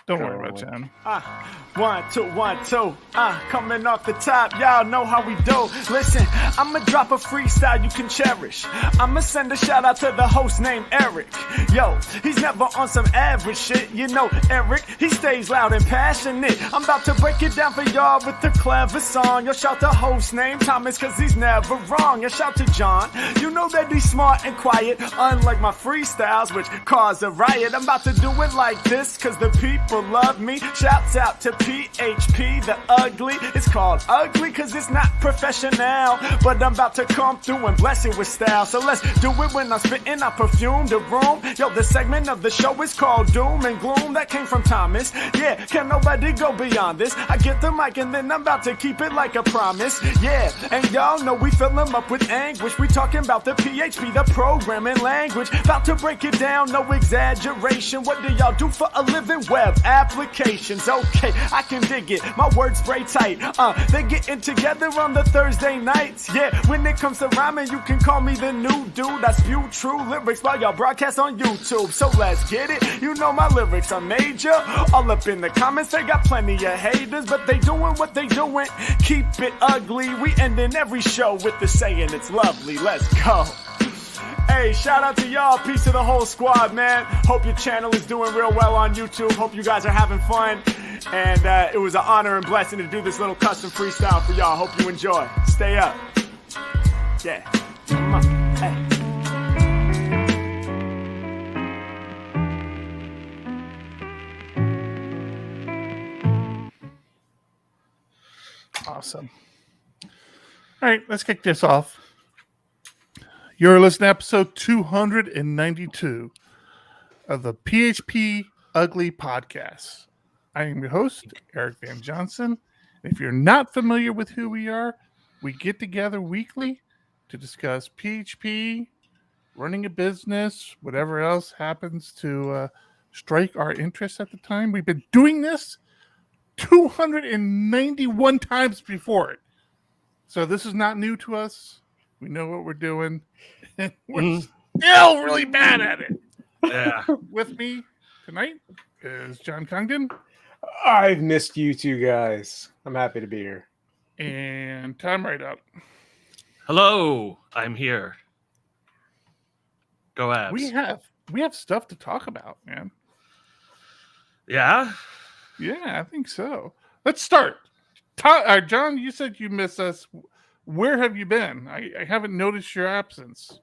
Don't worry about John. 1, 2, 1, 2. Coming off the top, y'all know how we do. Listen, I'ma drop a freestyle you can cherish. I'ma send a shout out to the host named Eric. Yo, he's never on some average shit. You know Eric, he stays loud and passionate. I'm about to break it down for y'all with a clever song. Yo, shout the host named Thomas, cause he's never wrong. Yo, shout to John, you know that he's smart and quiet, unlike my freestyles, which cause a riot. I'm about to do it like this, cause the people love me. Shouts out to PHP the Ugly. It's called ugly cause it's not professional, but I'm about to come through and bless it with style. So let's do it when I'm spitting, I perfume the room. Yo, the segment of the show is called Doom and Gloom. That came from Thomas. Yeah, can nobody go beyond this? I get the mic and then I'm about to keep it like a promise. Yeah, and y'all know we fill them up with anguish. We talking about the PHP, the programming language. About to break it down, no exaggeration. What do y'all do for a living? Web applications. Okay, I can dig it. My words spray tight. They getting together on the Thursday nights. Yeah, when it comes to rhyming, you can call me the new dude. I spew true lyrics while y'all broadcast on YouTube. So let's get it. You know my lyrics are major. All up in the comments, they got plenty of haters, but they doing what they doing. Keep it ugly. We ending every show with the saying it's lovely. Let's go. Hey, shout out to y'all. Peace to the whole squad, man. Hope your channel is doing real well on YouTube. Hope you guys are having fun. And it was an honor and blessing to do this little custom freestyle for y'all. Hope you enjoy. Stay up. Yeah. Come on. Hey. Awesome. All right, let's kick this off. You're listening to episode 292 of the PHPUgly podcast. I am your host, Eric Van Johnson. If you're not familiar with who we are, we get together weekly to discuss PHP, running a business, whatever else happens to strike our interest at the time. We've been doing this 291 times before it. So this is not new to us. We know what we're doing. We're still really bad at it. Yeah. With me tonight is John Congdon. I've missed you two guys. I'm happy to be here. And Tom Right Up. Hello, I'm here. Go Abs. We have stuff to talk about, man. Yeah? Yeah, I think so. Let's start. John, you said you miss us. Where have you been? I haven't noticed your absence.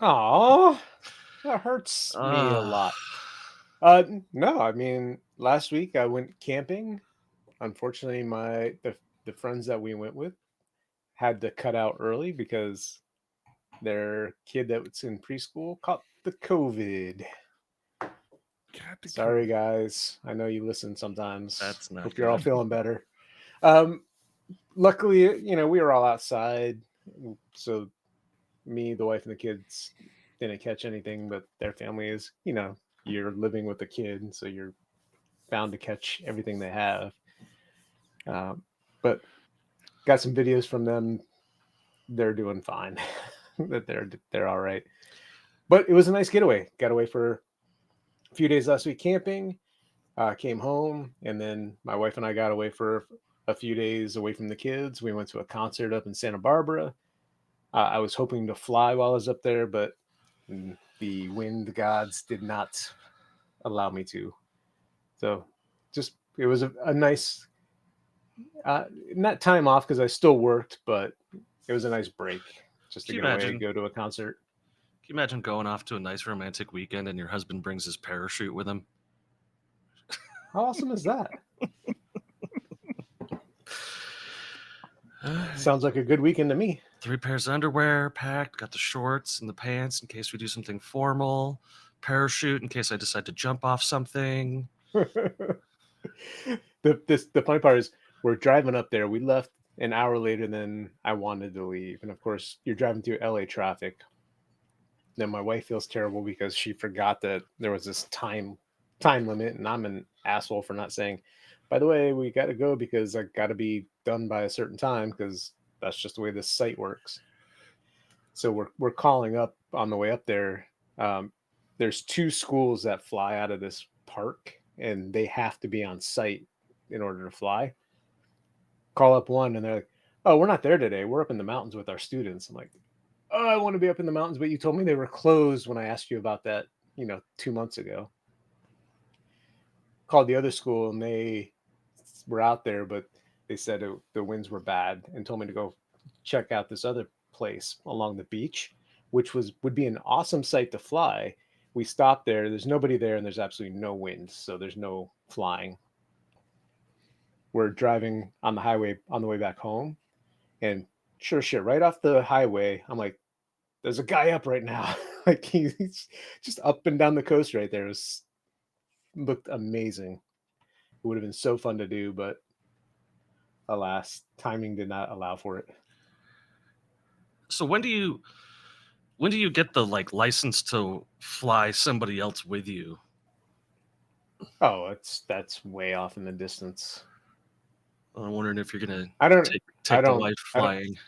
Aw, that hurts me a lot. No, I mean, last week I went camping. Unfortunately, the friends that we went with had to cut out early because their kid that was in preschool caught the COVID. Sorry, guys. I know you listen sometimes. That's not Hope good. you're all feeling better. Luckily, we were all outside, so me, the wife, and the kids didn't catch anything, but their family is, you're living with a kid, so you're bound to catch everything they have. But got some videos from them. They're doing fine. That they're all right. But it was a nice getaway. Got away for a few days last week camping. Came home, and then my wife and I got away for a few days away from the kids. We went to a concert up in Santa Barbara. I was hoping to fly while I was up there, but the wind gods did not allow me to. So it was a nice, not time off because I still worked, but it was a nice break just to get away and go to a concert. Can you imagine going off to a nice romantic weekend and your husband brings his parachute with him? How awesome is that? Sounds like a good weekend to me. 3 pairs of underwear packed, got the shorts and the pants in case we do something formal, parachute in case I decide to jump off something. The funny part is we're driving up there. We left an hour later than I wanted to leave. And of course, you're driving through LA traffic. Then my wife feels terrible because she forgot that there was this time limit, and I'm an asshole for not saying, by the way, we got to go because I got to be done by a certain time because that's just the way this site works. So we're calling up on the way up there. There's 2 schools that fly out of this park and they have to be on site in order to fly. Call up one and they're like, "Oh, we're not there today. We're up in the mountains with our students." I'm like, "Oh, I want to be up in the mountains, but you told me they were closed when I asked you about that, 2 months ago." Called the other school and they were out there, but they said the winds were bad and told me to go check out this other place along the beach, which would be an awesome site to fly. We stopped there. There's nobody there and there's absolutely no wind, so there's no flying. We're driving on the highway on the way back home, and sure shit, right off the highway, I'm like, "There's a guy up right now." Like he's just up and down the coast right there. Looked amazing. It would have been so fun to do, but alas, timing did not allow for it. So when do you get the license to fly somebody else with you? Oh, that's way off in the distance. I'm wondering if you're gonna I don't take I the don't- wife I don't- flying.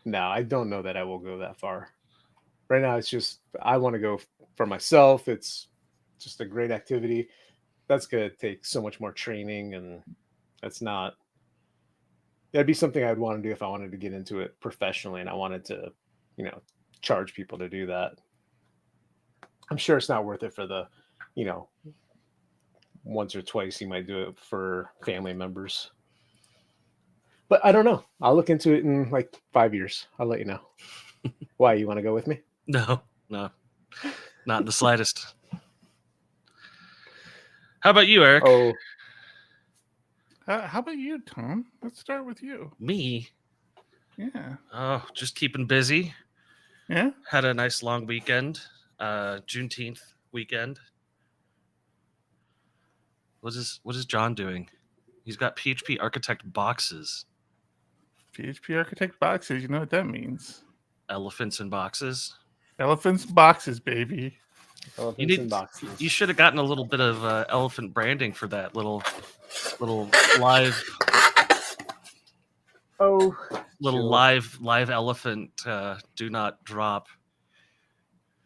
No, I don't know that I will go that far. Right now, it's just I want to go for myself. It's just a great activity. That's going to take so much more training, and that's not. That'd be something I'd want to do if I wanted to get into it professionally, and I wanted to, charge people to do that. I'm sure it's not worth it for the, once or twice you might do it for family members. But I don't know. I'll look into it in 5 years. I'll let you know. Why? You want to go with me? No, not in the slightest. How about you, Eric? Oh, How about you, Tom? Let's start with you. Me? Yeah. Oh, just keeping busy. Yeah. Had a nice long weekend. Juneteenth weekend. What is John doing? He's got PHP Architect boxes. PHP Architect boxes. You know what that means? Elephants in boxes. Elephants boxes, baby. elephants in boxes. You should have gotten a little bit of elephant branding for that little live Oh, little chill. live elephant. Do not drop.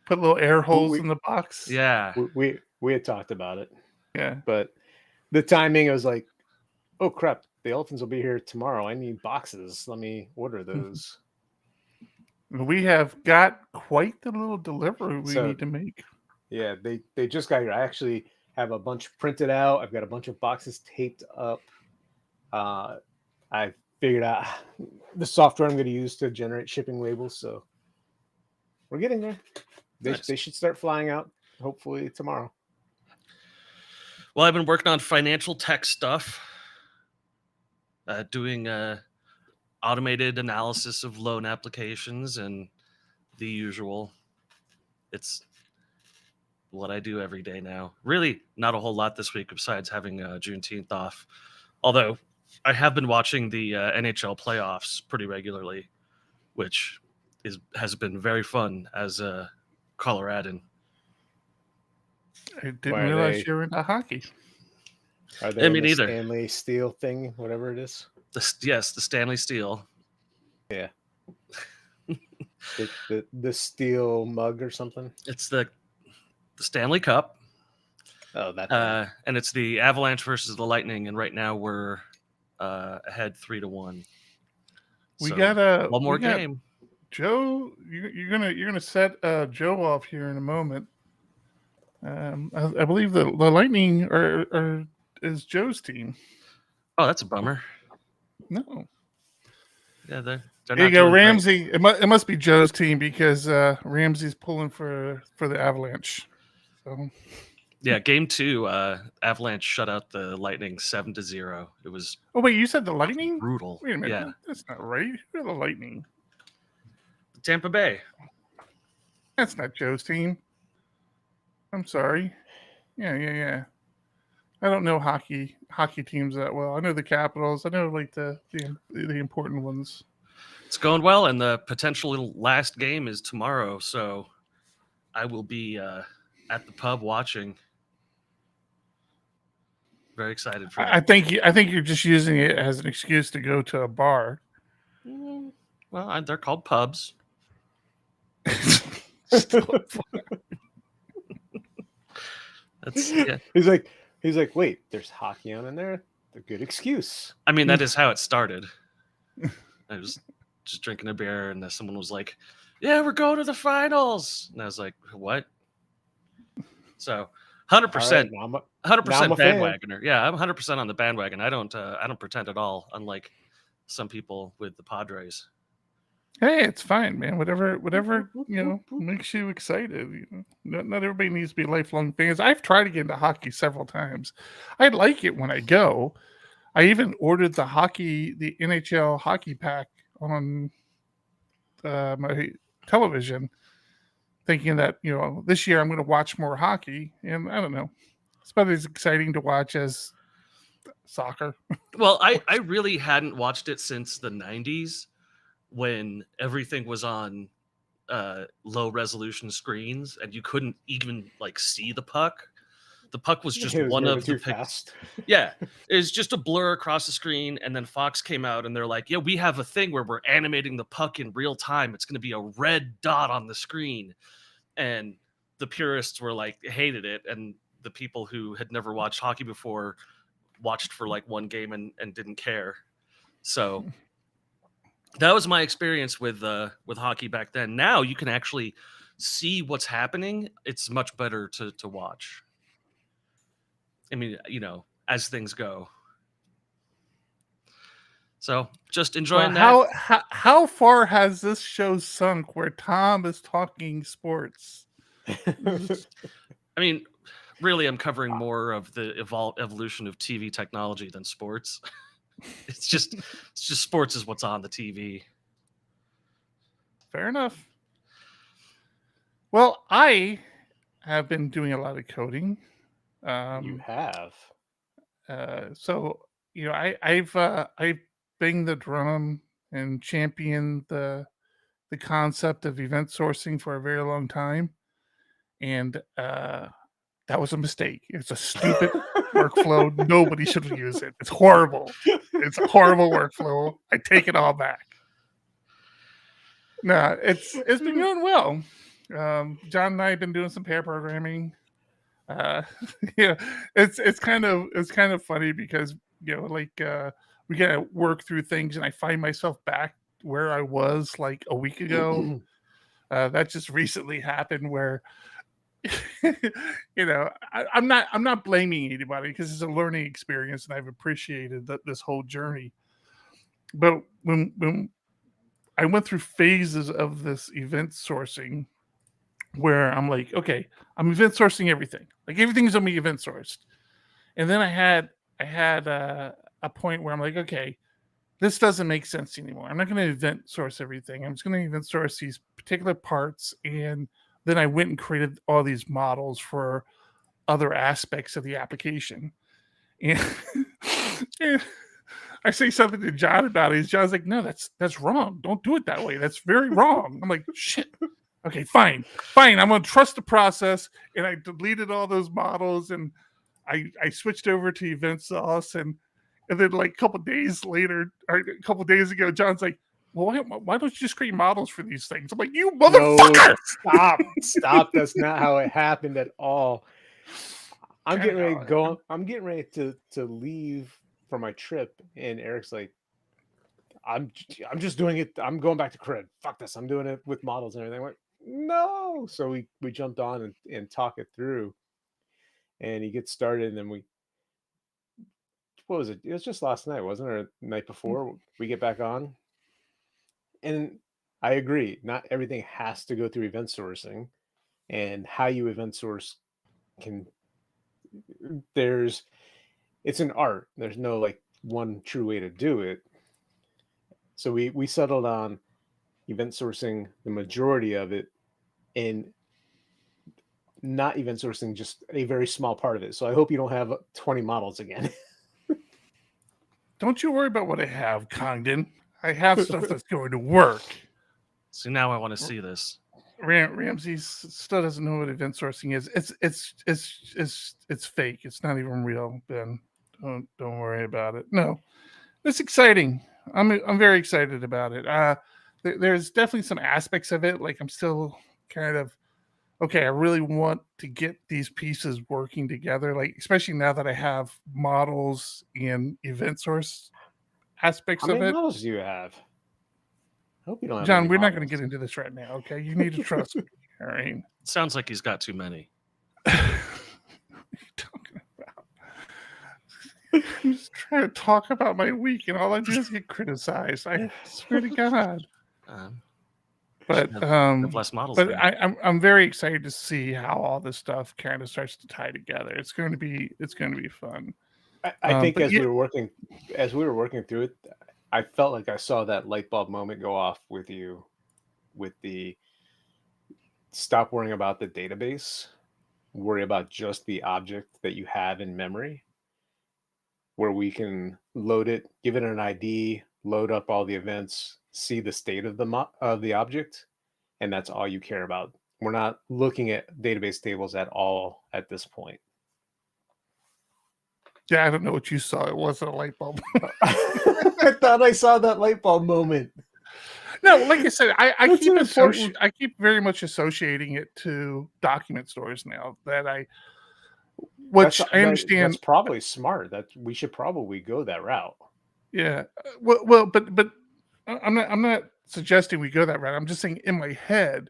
Put little air holes in the box. Yeah. We had talked about it, Yeah. but the timing, I was like, "Oh crap, the elephants will be here tomorrow. I need boxes. Let me order those." We have got quite the little delivery we need to make. Yeah, they just got here. I actually have a bunch printed out. I've got a bunch of boxes taped up. I figured out the software I'm going to use to generate shipping labels. So we're getting there. Nice. They should start flying out hopefully tomorrow. Well, I've been working on financial tech stuff, doing automated analysis of loan applications and the usual. It's what I do every day now. Really not a whole lot this week besides having Juneteenth off. Although I have been watching the NHL playoffs pretty regularly, which has been very fun as a Coloradan. I didn't realize you were into hockey. Are they Me in the neither. Stanley Steel thing, whatever it is? Yes, the Stanley Steel. Yeah. the steel mug or something. It's the Stanley Cup. Oh, that. And it's the Avalanche versus the Lightning, and right now we're ahead 3-1. We So, got one more game. Joe, you're gonna set Joe off here in a moment. I believe the Lightning is Joe's team. Oh, that's a bummer. No. Yeah, they're There you go, Ramsey. It must be Joe's team because Ramsey's pulling for the Avalanche. So. Yeah, game 2, Avalanche shut out the Lightning 7-0. It was. Oh wait, you said the Lightning? Brutal. Wait a minute, Yeah, that's not right. Who are the Lightning? Tampa Bay. That's not Joe's team. I'm sorry. Yeah. I don't know hockey teams that well. I know the Capitals. I know like the important ones. It's going well, and the potential last game is tomorrow. So I will be at the pub watching. Very excited for that. I think you're just using it as an excuse to go to a bar. Well, they're called pubs. He's like, He's like, wait, there's hockey on in there? A good excuse. I mean, that is how it started. I was just drinking a beer, and then someone was like, "Yeah, we're going to the finals," and I was like, "What?" So, 100%, All right, 100% I'm a fan. bandwagoner. Yeah, I'm 100% on the bandwagon. I don't pretend at all, unlike some people with the Padres. Hey, it's fine, man. Whatever makes you excited. Not everybody needs to be lifelong fans. I've tried to get into hockey several times. I like it when I go. I even ordered the NHL hockey pack on my television, thinking that this year I'm going to watch more hockey, and I don't know, it's about as exciting to watch as soccer. Well, I really hadn't watched it since the 90s when everything was on low resolution screens and you couldn't even like see the puck. The puck was just one of the fast. Yeah, it was just a blur across the screen, and then Fox came out and they're like, "Yeah, we have a thing where we're animating the puck in real time. It's going to be a red dot on the screen." And the purists were like, hated it, and the people who had never watched hockey before watched for like one game and didn't care. So that was my experience with hockey back then. Now you can actually see what's happening. It's much better to watch. I mean, as things go. So just enjoying that. How far has this show sunk where Tom is talking sports? I mean, really, I'm covering more of the evolution of TV technology than sports. It's just sports is what's on the TV. Fair enough. Well, I have been doing a lot of coding. You have. So I've banged the drum and championed the concept of event sourcing for a very long time, and that was a mistake. It's a stupid workflow. Nobody should use it. It's horrible. It's a horrible workflow. I take it all back. No, it's been going well. John and I have been doing some pair programming. It's kind of funny because we gotta work through things, and I find myself back where I was like a week ago. That just recently happened where I'm not blaming anybody because it's a learning experience, and I've appreciated this whole journey. But when I went through phases of this event sourcing where I'm like, okay, I'm event sourcing everything. Like everything's gonna be event sourced. And then I had a point where I'm like, okay, this doesn't make sense anymore. I'm not going to event source everything. I'm just going to event source these particular parts. And then I went and created all these models for other aspects of the application. And, and I say something to John about it. John's like, no, that's wrong. Don't do it that way. That's very wrong. I'm like, shit. Okay, fine. I'm going to trust the process. And I deleted all those models, and I switched over to event source, and then like a couple days later, or a couple days ago, John's like, well, why don't you just create models for these things? I'm like, you motherfucker! No, stop. That's not how it happened at all. I'm getting ready to go. I'm getting ready to leave for my trip, and Eric's like, I'm just doing it. I'm going back to CRUD. Fuck this. I'm doing it with models and everything. I'm like, no. So we jumped on and talk it through, and he gets started, and then what was it? It was just last night, wasn't it? Or the night before we get back on. And I agree. Not everything has to go through event sourcing, and how you event source it's an art. There's no like one true way to do it. So we settled on event sourcing the majority of it, and not event sourcing just a very small part of it. So I hope you don't have 20 models again. Don't you worry about what I have, Congdon. I have stuff that's going to work. So now I want to see this. Ramsey still doesn't know what event sourcing is. It's fake. It's not even real, Ben. Don't worry about it. No, it's exciting. I'm very excited about it. There's definitely some aspects of it. Like I'm still kind of okay, I really want to get these pieces working together, like especially now that I have models and event source aspects How of many it. models do you have? I hope you don't have John, many we're not going to models. get into this right now, okay? You need to trust me. All right. Sounds like he's got too many. What are you talking about? I'm just trying to talk about my week, and all I do is get criticized. I swear to God. But Have less models. but Then. I'm very excited to see how all this stuff kind of starts to tie together. It's going to be fun. I think but as yeah, we were working through it, I felt like I saw that light bulb moment go off with you, with the stop worrying about the database, worry about just the object that you have in memory, where we can load it, give it an ID, load up all the events, see the state of the object, and that's all you care about. We're not looking at database tables at all at this point. yeah, I don't know what you saw. It wasn't a light bulb. I thought I saw that light bulb moment. No, like I said, I That's keep an important- I keep very much associating it to document stores now. Which I understand. That's probably smart. That we should probably go that route. Yeah. Well, but I'm not suggesting we go that route. I'm just saying in my head,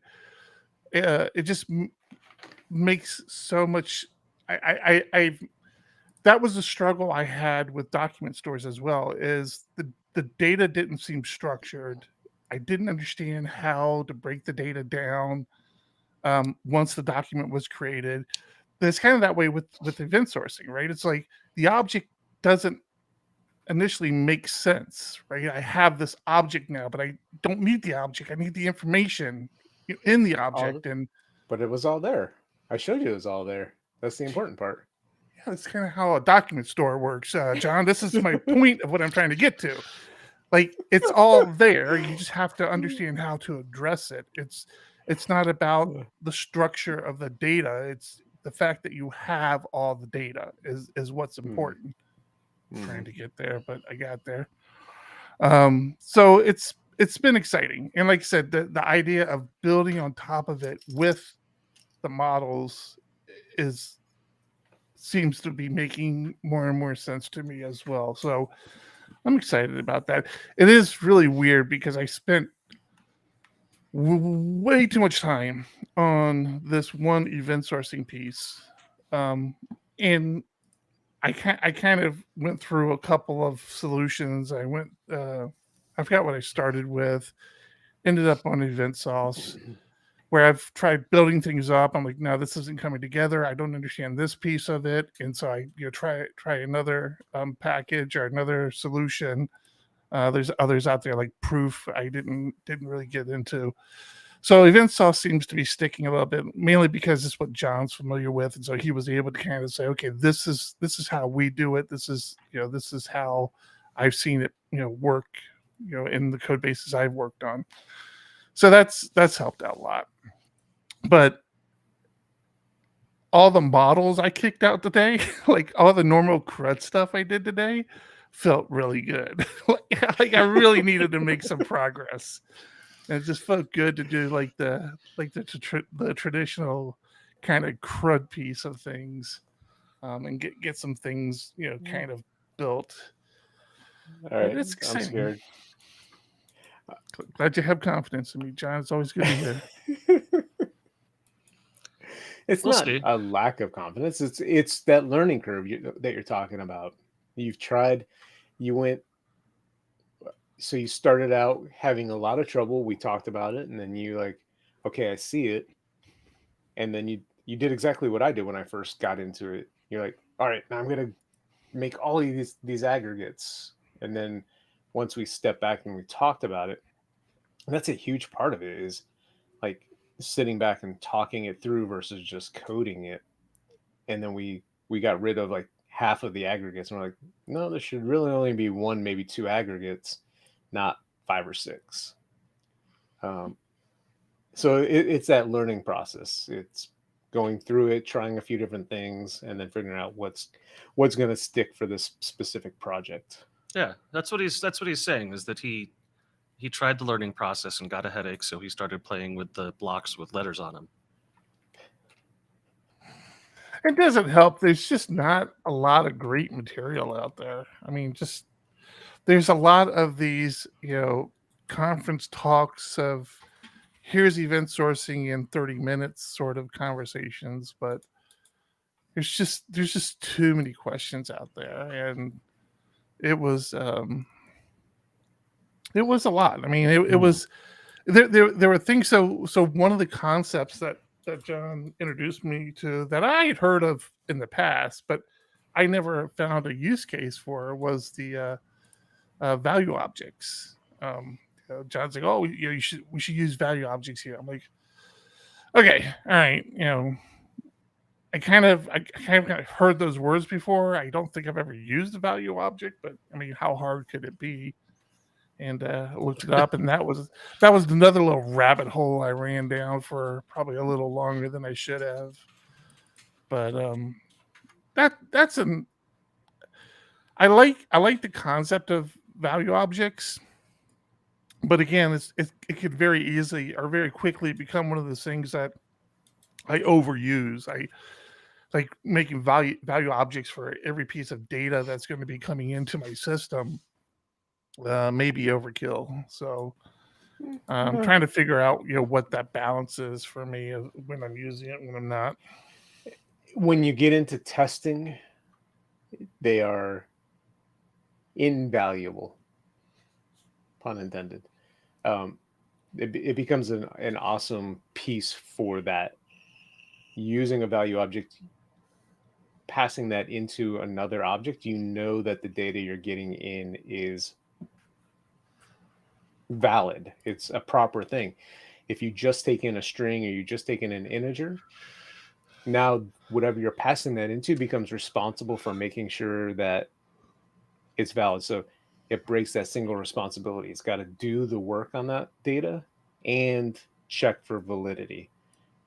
it just makes so much. I that was the struggle I had with document stores as well. Is the data didn't seem structured. I didn't understand how to break the data down once the document was created. But it's kind of that way with event sourcing, right? It's like the object doesn't initially make sense, right? I have this object now, but I don't need the object. I need the information in the object. But it was all there. I showed you it was all there. That's the important part. Yeah, that's kind of how a document store works, John. This is my point of what I'm trying to get to. Like, it's all there. You just have to understand how to address it. It's not about the structure of the data. It's the fact that you have all the data is what's important. Trying to get there, but I got there. So it's been exciting. And like I said, the idea of building on top of it with the models seems to be making more and more sense to me as well. So I'm excited about that. It is really weird because I spent way too much time on this one event sourcing piece. And I kind of went through a couple of solutions. I forgot what I started with, ended up on Event Sauce, where I've tried building things up. I'm like, no, this isn't coming together. I don't understand this piece of it. And so I try another package or another solution. There's others out there like Proof I didn't really get into. So Event Sauce seems to be sticking a little bit, mainly because it's what John's familiar with, and so he was able to kind of say, okay, this is how we do it. This is how I've seen it work in the code bases I've worked on. So that's helped out a lot. But all the models I kicked out today, like all the normal CRUD stuff I did today, felt really good. Like I really needed to make some progress. And it just felt good to do like the traditional kind of CRUD piece of things, and get some things kind of built. All right, it's exciting. I'm scared. Glad you have confidence in me, John. It's always good to hear. It's We'll not see. a lack of confidence. It's that learning curve that you're talking about. You've tried. So you started out having a lot of trouble. We talked about it, and then you like, okay, I see it. And then you did exactly what I did when I first got into it. You're like, all right, now I'm gonna make all of these aggregates. And then once we stepped back and we talked about it, and that's a huge part of it, is like sitting back and talking it through versus just coding it. And then we got rid of like half of the aggregates, and we're like, no, there should really only be one, maybe two aggregates, not 5 or 6. So it's that learning process. It's going through it, trying a few different things, and then figuring out what's going to stick for this specific project. Yeah, that's what he's saying, is that he tried the learning process and got a headache, so he started playing with the blocks with letters on them. It doesn't help. There's just not a lot of great material out there. I mean, just there's a lot of these, conference talks of here's event sourcing in 30 minutes sort of conversations, but there's just too many questions out there, and it was a lot. I mean, it was there were things. So one of the concepts that John introduced me to that I had heard of in the past, but I never found a use case for was the value objects. John's like, oh, we should use value objects here. I'm like, okay, all right, I kind of heard those words before. I don't think I've ever used a value object, but I mean, how hard could it be? And looked it up, and that was another little rabbit hole I ran down for probably a little longer than I should have. But that's an I like the concept of value objects, but again, it could very easily or very quickly become one of those things that I overuse. I like making value objects for every piece of data that's going to be coming into my system. Maybe overkill. So I'm trying to figure out, what that balance is for me when I'm using it, when I'm not. When you get into testing, they are invaluable, pun intended. It becomes an awesome piece for that. Using a value object, passing that into another object, that the data you're getting in is valid. It's a proper thing. If you just take in a string or you just take in an integer, now whatever you're passing that into becomes responsible for making sure that it's valid. So it breaks that single responsibility. It's got to do the work on that data and check for validity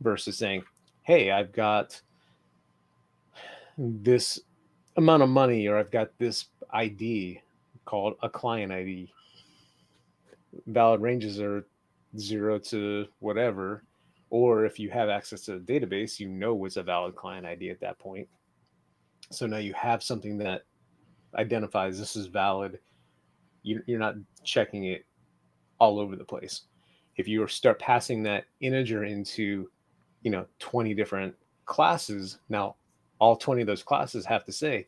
versus saying, hey, I've got this amount of money, or I've got this ID called a client ID. Valid ranges are 0 to whatever, or if you have access to the database, it's a valid client ID at that point. So now you have something that identifies this is valid. You're not checking it all over the place. If you start passing that integer into 20 different classes, now all 20 of those classes have to say,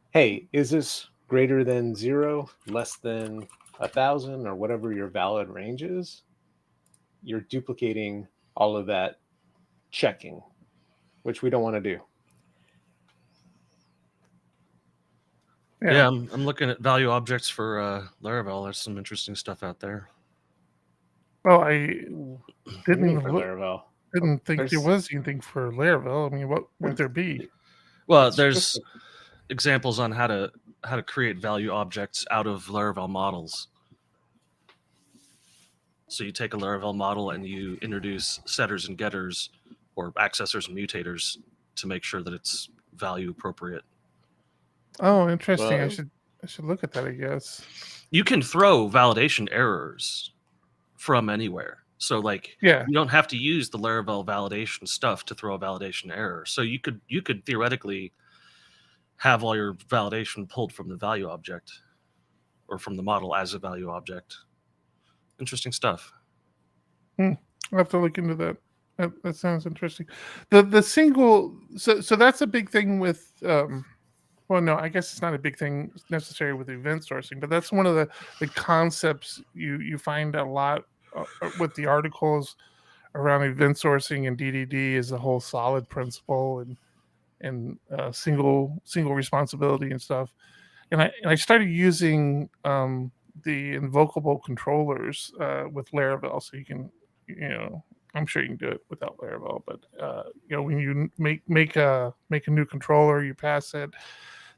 hey, is this greater than 0, less than 1,000, or whatever your valid range is? You're duplicating all of that checking, which we don't want to do. Yeah, I'm looking at value objects for Laravel. There's some interesting stuff out there. Well, I didn't for Laravel. Didn't think there was anything for Laravel. I mean, what would there be? Well, there's examples on how to create value objects out of Laravel models. So you take a Laravel model and you introduce setters and getters, or accessors and mutators, to make sure that it's value appropriate. Oh, interesting. I should look at that, I guess. You can throw validation errors from anywhere. So you don't have to use the Laravel validation stuff to throw a validation error. So you could theoretically have all your validation pulled from the value object or from the model as a value object. Interesting stuff. I'll have to look into that. That sounds interesting. The single, so that's a big thing with well, no, I guess it's not a big thing necessarily with event sourcing, but that's one of the concepts you find a lot with the articles around event sourcing and DDD is the whole solid principle and single responsibility and stuff. And I started using the invocable controllers with Laravel, so you can, I'm sure you can do it without Laravel, but when you make a new controller, you pass it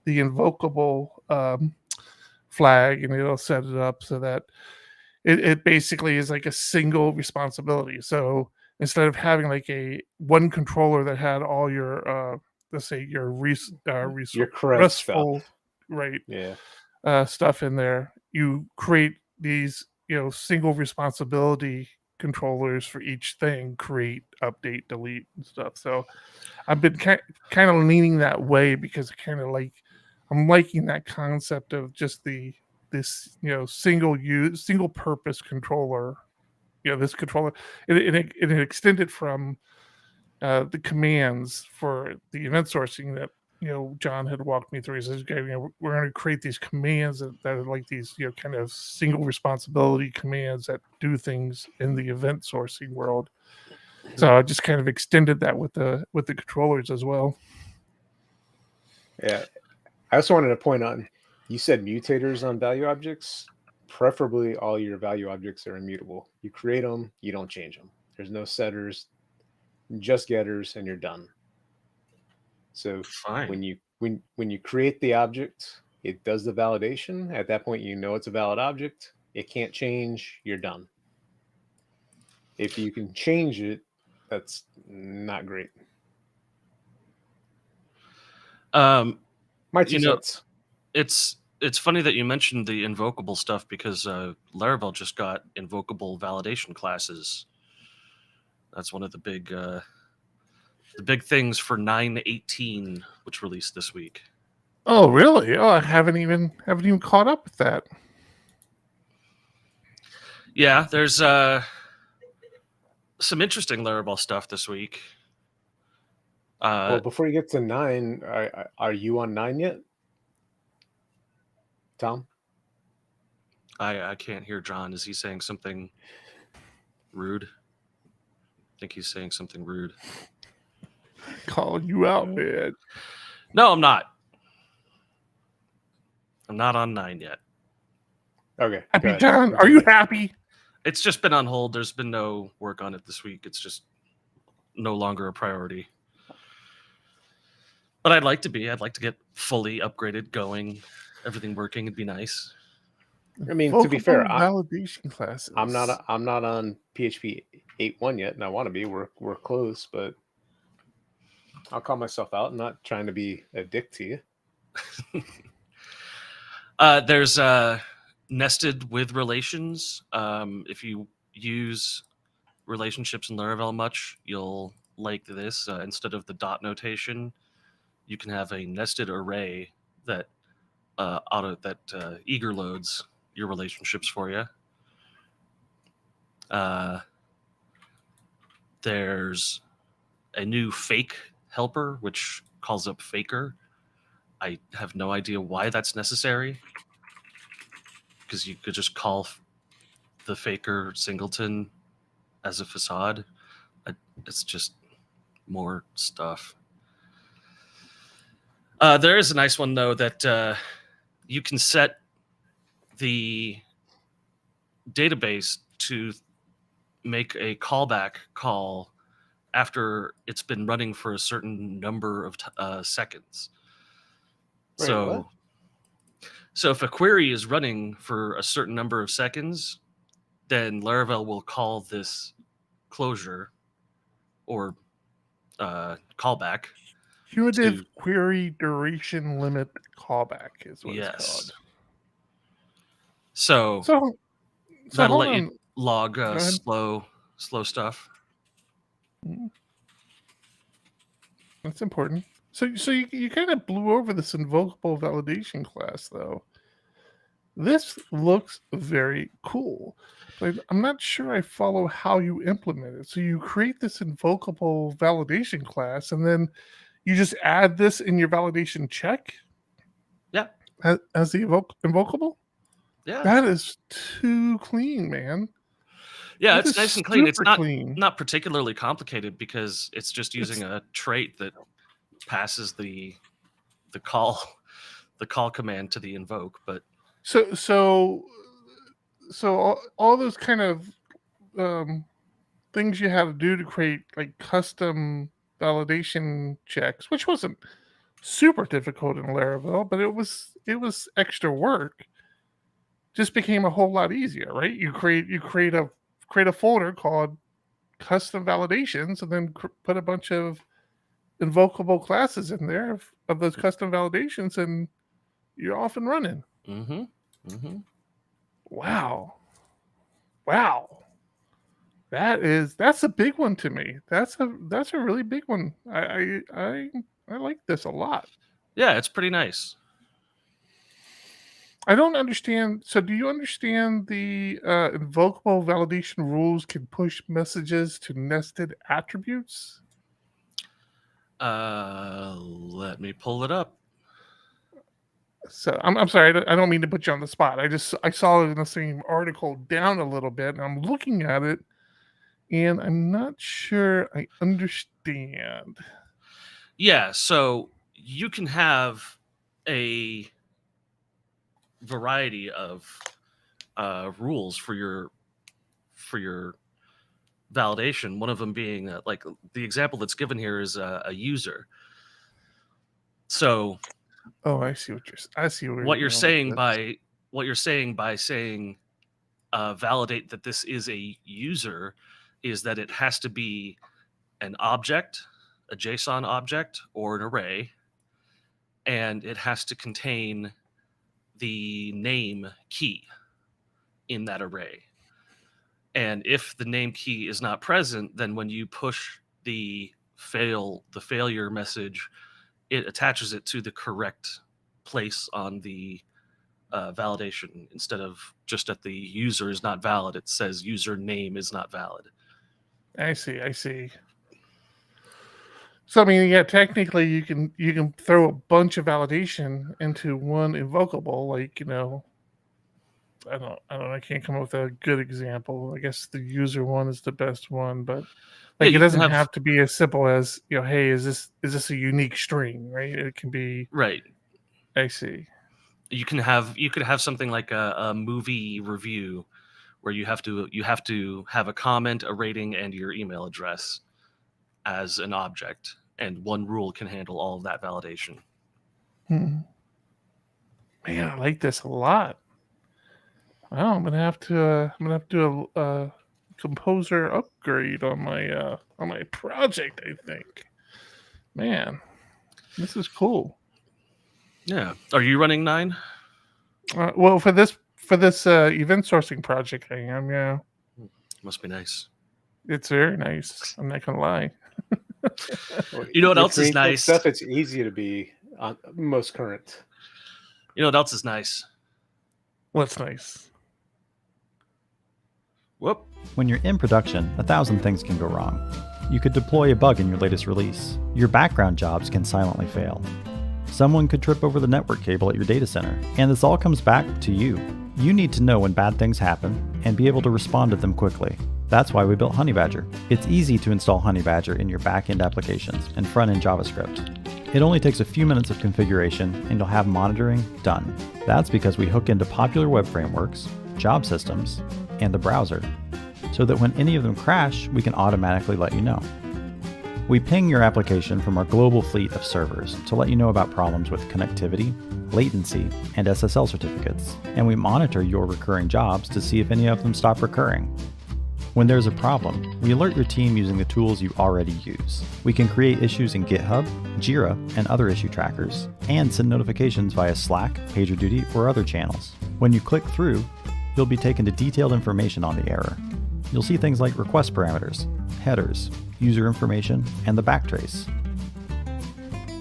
the invocable flag, and it'll set it up so that it basically is like a single responsibility. So instead of having like one controller that had all your let's say your RESTful stuff in there, you create these single responsibility controllers for each thing, create, update, delete, and stuff. So I've been kind of leaning that way because I'm liking that concept of just this single purpose controller. This controller, it extended from the commands for the event sourcing that John had walked me through. He says, okay, we're going to create these commands that are like these kind of single responsibility commands that do things in the event sourcing world. So I just kind of extended that with the controllers as well. Yeah, I also wanted to point on, you said mutators on value objects. Preferably all your value objects are immutable. You create them, you don't change them. There's no setters, just getters, and you're done. So Fine. when you create the object, it does the validation. At that point, you know it's a valid object. It can't change. You're done. If you can change it, that's not great. My two cents. It's funny that you mentioned the invocable stuff because Laravel just got invocable validation classes. That's one of the big things for 9.18, which released this week. Oh, really? Oh, I haven't even caught up with that. Yeah, there's some interesting Laravel stuff this week. Well, before you get to 9, are you on 9 yet, Tom? I can't hear John. Is he saying something rude? I think he's saying something rude. Calling you out, man. No, I'm not. I'm not on 9 yet. Okay. Happy, John? Are you happy? It's just been on hold. There's been no work on it this week. It's just no longer a priority. But I'd like to be. I'd like to get fully upgraded, going, everything working. It'd be nice. I mean, to be fair, validation classes. I'm not on PHP 8.1 yet, and I want to be. We're close, but I'll call myself out. I'm not trying to be a dick to you. There's nested with relations. If you use relationships in Laravel much, you'll like this. Instead of the dot notation, you can have a nested array that eager loads your relationships for you. There's a new fake helper which calls up faker. I have no idea why that's necessary, because you could just call the faker singleton as a facade. It's just more stuff. There is a nice one, though, that you can set the database to make a callback call after it's been running for a certain number of seconds. Wait, so, what? So if a query is running for a certain number of seconds, then Laravel will call this closure or callback. Cumulative query duration limit callback is what it's called. So that'll let you log slow stuff. That's important. So you kind of blew over this invocable validation class, though. This looks very cool, but I'm not sure I follow how you implement it. So you create this invocable validation class, and then you just add this in your validation check? Yeah. As the invocable? Yeah. That is too clean, man. Yeah, it's nice and clean. It's not clean. Not particularly complicated because it's just using a trait that passes the call command to the invoke. But so all those kind of things you had to do to create like custom validation checks, which wasn't super difficult in Laravel, but it was extra work, just became a whole lot easier, right? You create a folder called custom validations, and then put a bunch of invocable classes in there of those custom validations, and you're off and running. Wow. That's a big one to me. That's a really big one. I like this a lot. Yeah, it's pretty nice. I don't understand. So, do you understand the invocable validation rules can push messages to nested attributes? Let me pull it up. So, I'm sorry. I don't mean to put you on the spot. I saw it in the same article down a little bit, and I'm looking at it, and I'm not sure I understand. Yeah, so you can have a variety of rules for your validation. One of them being like the example that's given here is a user. So Oh, I see what you're saying by saying validate that this is a user is that it has to be an object, a JSON object or an array, and it has to contain the name key in that array. And if the name key is not present, then when you push the failure message, it attaches it to the correct place on the validation. Instead of just at the user is not valid, it says user name is not valid. I see. So I mean, yeah, technically you can throw a bunch of validation into one invocable, like, I don't know. I can't come up with a good example. I guess the user one is the best one, but like Yeah, it doesn't have to be as simple as, hey, is this a unique string, right? It can be right. I see. You could have something like a movie review where you have to have a comment, a rating, and your email address as an object, and one rule can handle all of that validation. Man, I like this a lot. Wow, I'm gonna have to do a composer upgrade on my project. I think, man, this is cool. Yeah, are you running 9? Well, for this event sourcing project, I am. Yeah, Must be nice. it's very nice. I'm not gonna lie. You know what else is nice? Stuff. It's easy to be on most current. You know what else is nice? What's nice? Whoop. When you're in production, 1,000 things can go wrong. You could deploy a bug in your latest release. Your background jobs can silently fail. Someone could trip over the network cable at your data center, and this all comes back to you. You need to know when bad things happen and be able to respond to them quickly. That's why we built Honeybadger. It's easy to install Honeybadger in your back-end applications and front-end JavaScript. It only takes a few minutes of configuration and you'll have monitoring done. That's because we hook into popular web frameworks, job systems, and the browser, so that when any of them crash, we can automatically let you know. We ping your application from our global fleet of servers to let you know about problems with connectivity, latency, and SSL certificates, and we monitor your recurring jobs to see if any of them stop recurring. When there's a problem, we alert your team using the tools you already use. We can create issues in GitHub, Jira, and other issue trackers, and send notifications via Slack, PagerDuty, or other channels. When you click through, you'll be taken to detailed information on the error. You'll see things like request parameters, headers, user information, and the backtrace.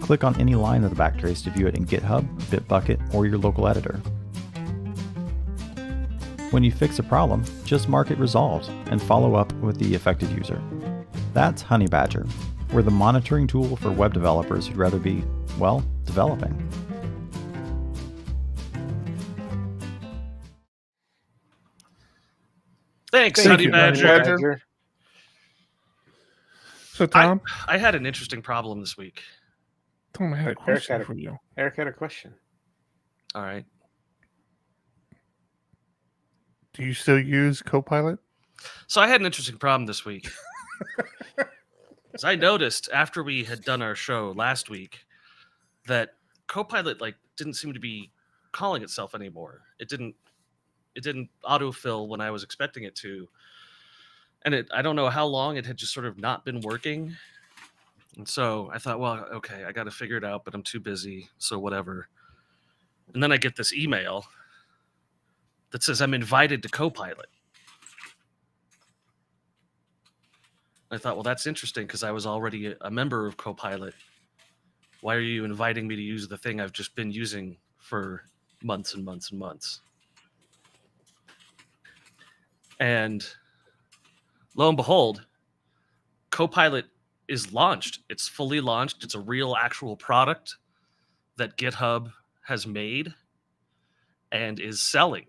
Click on any line of the backtrace to view it in GitHub, Bitbucket, or your local editor. When you fix a problem, just mark it resolved and follow up with the affected user. That's Honeybadger. We're the monitoring tool for web developers who'd rather be, well, developing. Thanks, Thank you, Honeybadger. So, Tom, I had an interesting problem this week. Tom, I had a question for you. Eric had a question. All right. Do you still use CoPilot? So I had an interesting problem this week. As I noticed after we had done our show last week that CoPilot didn't seem to be calling itself anymore. It didn't autofill when I was expecting it to. And I don't know how long it had just sort of not been working. And so I thought, well, okay, I got to figure it out, but I'm too busy, so whatever. And then I get this email that says I'm invited to CoPilot. I thought, well, that's interesting because I was already a member of CoPilot. Why are you inviting me to use the thing I've just been using for months and months and months? And lo and behold, CoPilot is launched. It's fully launched. It's a real actual product that GitHub has made and is selling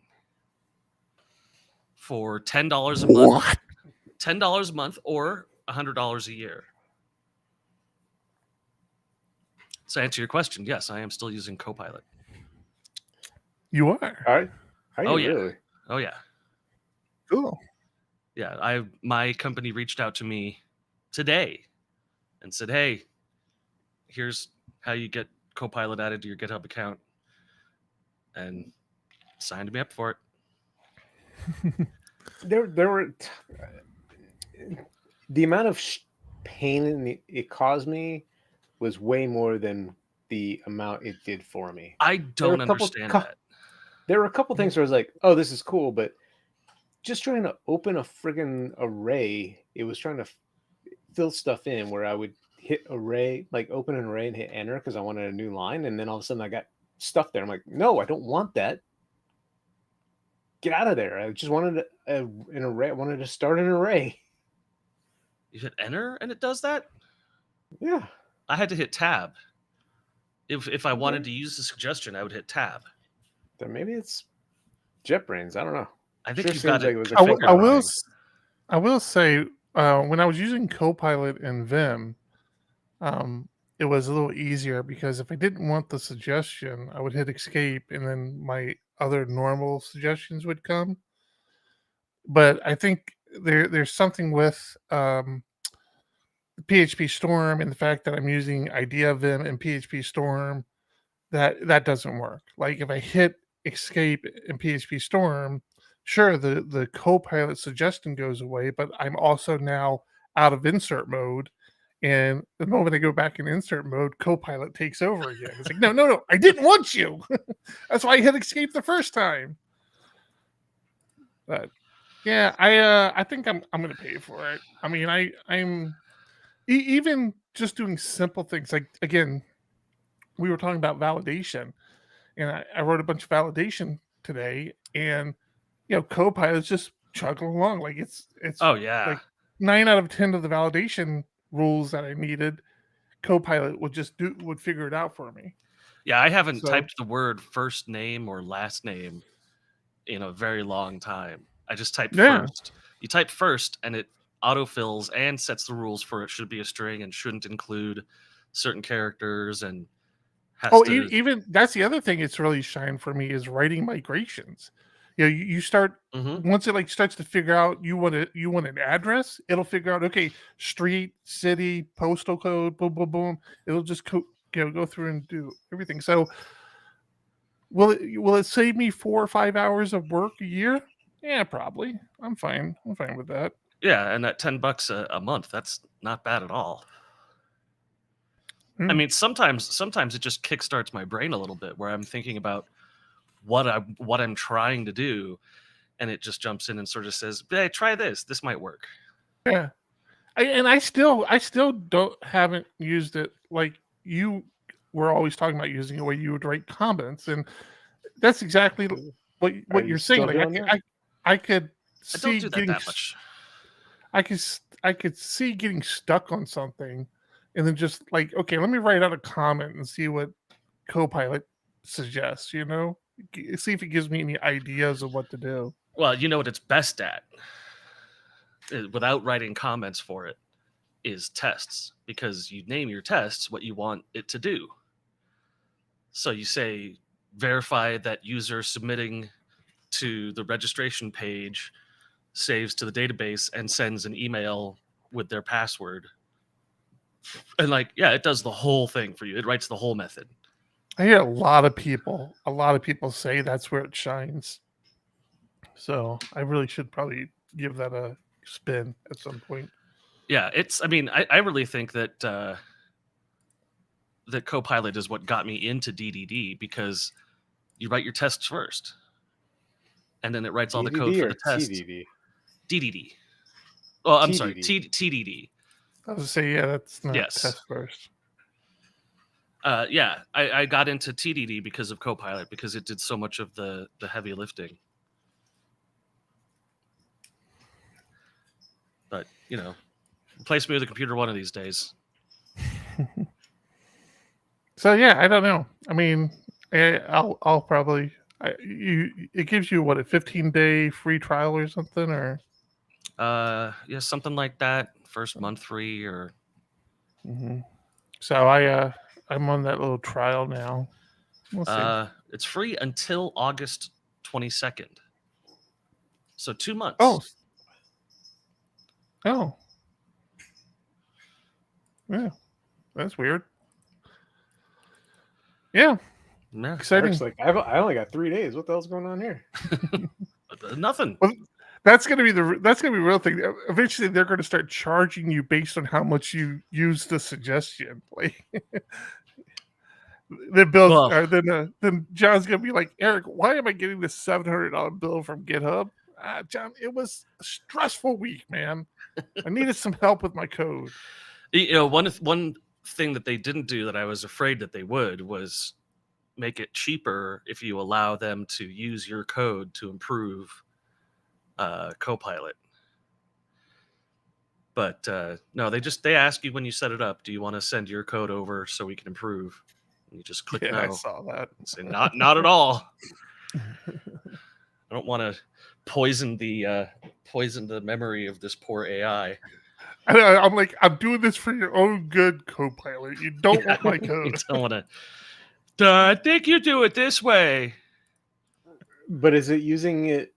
for $10 a month. What? $10 a month or $100 a year. So, answer your question, yes, I am still using CoPilot. You are? All right. Are you Oh, yeah. really? Oh yeah, Cool. yeah. My company reached out to me today and said, "Hey, here's how you get CoPilot added to your GitHub account," and signed me up for it. There were the amount of pain it caused me was way more than the amount it did for me. I don't understand that. There were a couple things where I was like, "Oh, this is cool," but just trying to open a friggin' array, it was trying to fill stuff in where I would hit array, like open an array and hit enter because I wanted a new line, and then all of a sudden I got stuff there. I'm like, no, I don't want that. Get out of there. I just wanted an array. I wanted to start an array. You hit enter and it does that? Yeah. I had to hit tab. If I wanted to use the suggestion, I would hit tab. Then maybe it's JetBrains. I don't know. I think Sure you've got seems like it. it was a I, finger I will. line. I will say when I was using CoPilot in Vim, it was a little easier because if I didn't want the suggestion, I would hit escape, and then my other normal suggestions would come. But I think there's something with PHP Storm and the fact that I'm using Idea Vim and PHP Storm that doesn't work. Like if I hit escape in PHP Storm, sure, the CoPilot suggestion goes away, but I'm also now out of insert mode. And the moment I go back in insert mode, CoPilot takes over again. It's like, no, I didn't want you. That's why I hit escape the first time. But yeah, I think I'm going to pay for it. I mean, I'm even just doing simple things like, again, we were talking about validation, and I wrote a bunch of validation today, and CoPilot's just chugging along like it's Oh yeah. like 9 out of 10 of the validation rules that I needed, CoPilot would figure it out for me. Yeah, I haven't So- typed the word first name or last name in a very long time. I just typed first. You type first and it autofills and sets the rules for it should be a string and shouldn't include certain characters and has to... even that's the other thing it's really shined for me is writing migrations. You start once it starts to figure out you want an address, it'll figure out, okay, street, city, postal code, boom, boom, boom. It'll just go through and do everything. So will it save me 4 or 5 hours of work a year? Yeah, probably. I'm fine with that. Yeah, and at $10 a month, that's not bad at all. I mean, sometimes it just kickstarts my brain a little bit where I'm thinking about what I'm trying to do, and it just jumps in and sort of says, "Hey, try this. This might work." Yeah, I still haven't used it like you were always talking about using it, where you would write comments, and that's exactly what you're saying. Like I could I see don't do that getting that much. I could see getting stuck on something, and then just like, okay, let me write out a comment and see what CoPilot suggests. See if it gives me any ideas of what to do. Well, you know what it's best at, without writing comments for it, is tests, because you name your tests what you want it to do. So you say, verify that user submitting to the registration page saves to the database and sends an email with their password. And it does the whole thing for you. It writes the whole method. I hear a lot of people say that's where it shines. So I really should probably give that a spin at some point. Yeah, I really think that that CoPilot is what got me into DDD, because you write your tests first, and then it writes all the code for the test. TDD? DDD. Oh, I'm sorry, TDD. TDD. I was gonna say, yeah, that's not Yes. test first. Yeah, I got into TDD because of CoPilot because it did so much of the heavy lifting. But replace me with a computer one of these days. So yeah, I don't know. I mean, I'll probably it gives you what, a 15-day free trial or something, or Yeah, something like that. First month free, or so I'm on that little trial now. We'll see. it's free until August 22nd. So 2 months. Oh, yeah, that's weird. Yeah, Yeah, exciting. Eric's like, I only got 3 days. What the hell's going on here? nothing. Well, that's gonna be the real thing. Eventually, they're going to start charging you based on how much you use the suggestion. Like, then then John's gonna be like, Eric, why am I getting this $700 bill from GitHub? John, it was a stressful week, man. I needed some help with my code. One thing that they didn't do that I was afraid that they would was make it cheaper if you allow them to use your code to improve CoPilot. But no, they ask you when you set it up, do you want to send your code over so we can improve? And you just click no. I saw that. And say not at all. I don't want to poison the memory of this poor AI. I'm like, I'm doing this for your own good, CoPilot. You don't want my code. You don't want to. I think you do it this way. But is it using it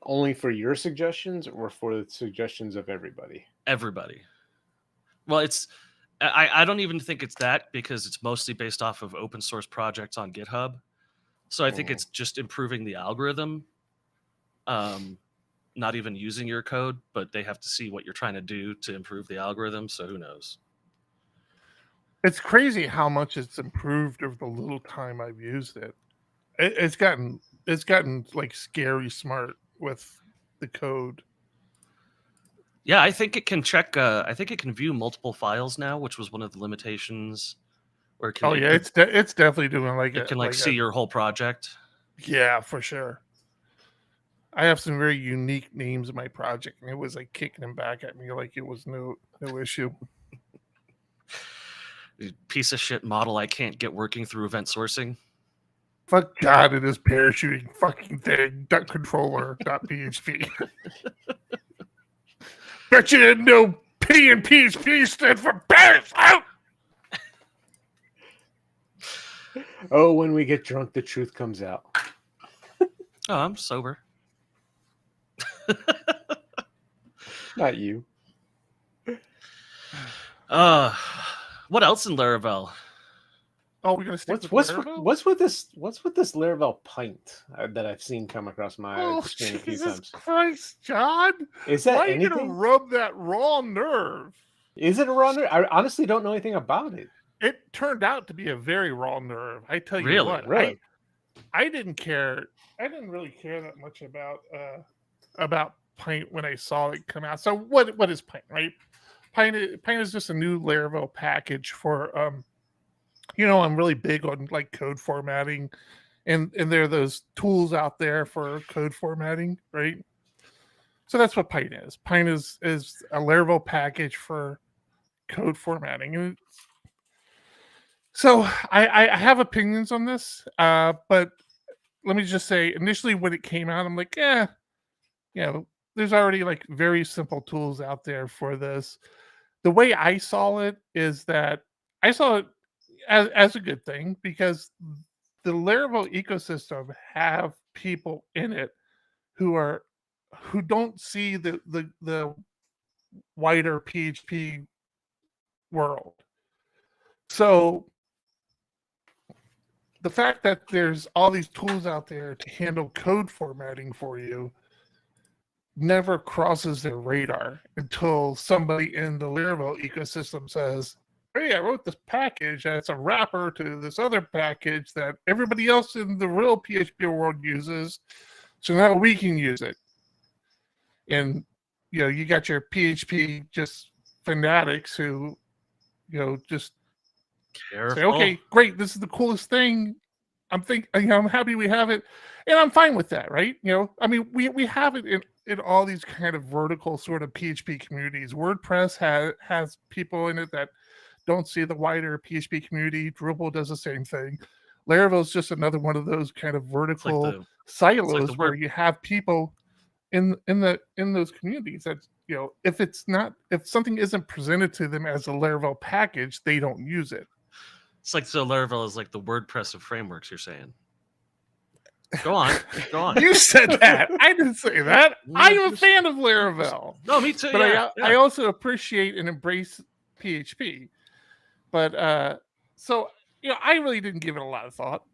only for your suggestions or for the suggestions of everybody? Everybody. Well, I don't even think it's that, because it's mostly based off of open source projects on GitHub. So I think it's just improving the algorithm. Not even using your code, but they have to see what you're trying to do to improve the algorithm. So who knows? It's crazy how much it's improved over the little time I've used it. It's gotten like scary smart with the code. Yeah, I think it can check. I think it can view multiple files now, which was one of the limitations. Or it's definitely doing like it can see your whole project. Yeah, for sure. I have some very unique names in my project, and it was like kicking them back at me like it was no issue. Piece of shit model I can't get working through event sourcing. Fuck God, it is parachuting fucking thing. .controller.php. Bet you didn't know P and PHP stand for parachute. Oh, when we get drunk, the truth comes out. Oh, I'm sober. Not you. What else in Laravel? Oh, we're gonna stick What's with Laravel? with this Laravel Pint that I've seen come across my screen a few Jesus times? Christ, John! Is that Why are you anything? gonna rub that raw nerve? Is it a raw nerve? I honestly don't know anything about it. It turned out to be a very raw nerve. I tell you Really? what, Really? I didn't care. I didn't really care that much about Pint when I saw it come out. So what is Pint, right? Pint is just a new Laravel package for I'm really big on like code formatting, and there are those tools out there for code formatting, right? So that's what Pint is. Pint is a Laravel package for code formatting. And so I have opinions on this, but let me just say, initially when it came out, I'm like, there's already like very simple tools out there for this. The way I saw it is that I saw it as a good thing, because the Laravel ecosystem have people in it who don't see the wider PHP world. So the fact that there's all these tools out there to handle code formatting for you never crosses their radar until somebody in the Laravel ecosystem says, hey, I wrote this package and it's a wrapper to this other package that everybody else in the real PHP world uses, so now we can use it. And you got your PHP just fanatics who, just Careful. say, okay, great, this is the coolest thing. I'm happy we have it, and I'm fine with that, right? I mean, we have it in all these kind of vertical sort of PHP communities. WordPress has people in it that don't see the wider PHP community. Drupal does the same thing. Laravel is just another one of those kind of vertical silos where you have people in those communities that if something isn't presented to them as a Laravel package, they don't use it. It's like, so Laravel is like the WordPress of frameworks, you're saying. Go on. You said that. I didn't say that. I'm a fan of Laravel. No, me too. But I also appreciate and embrace PHP. But so I really didn't give it a lot of thought.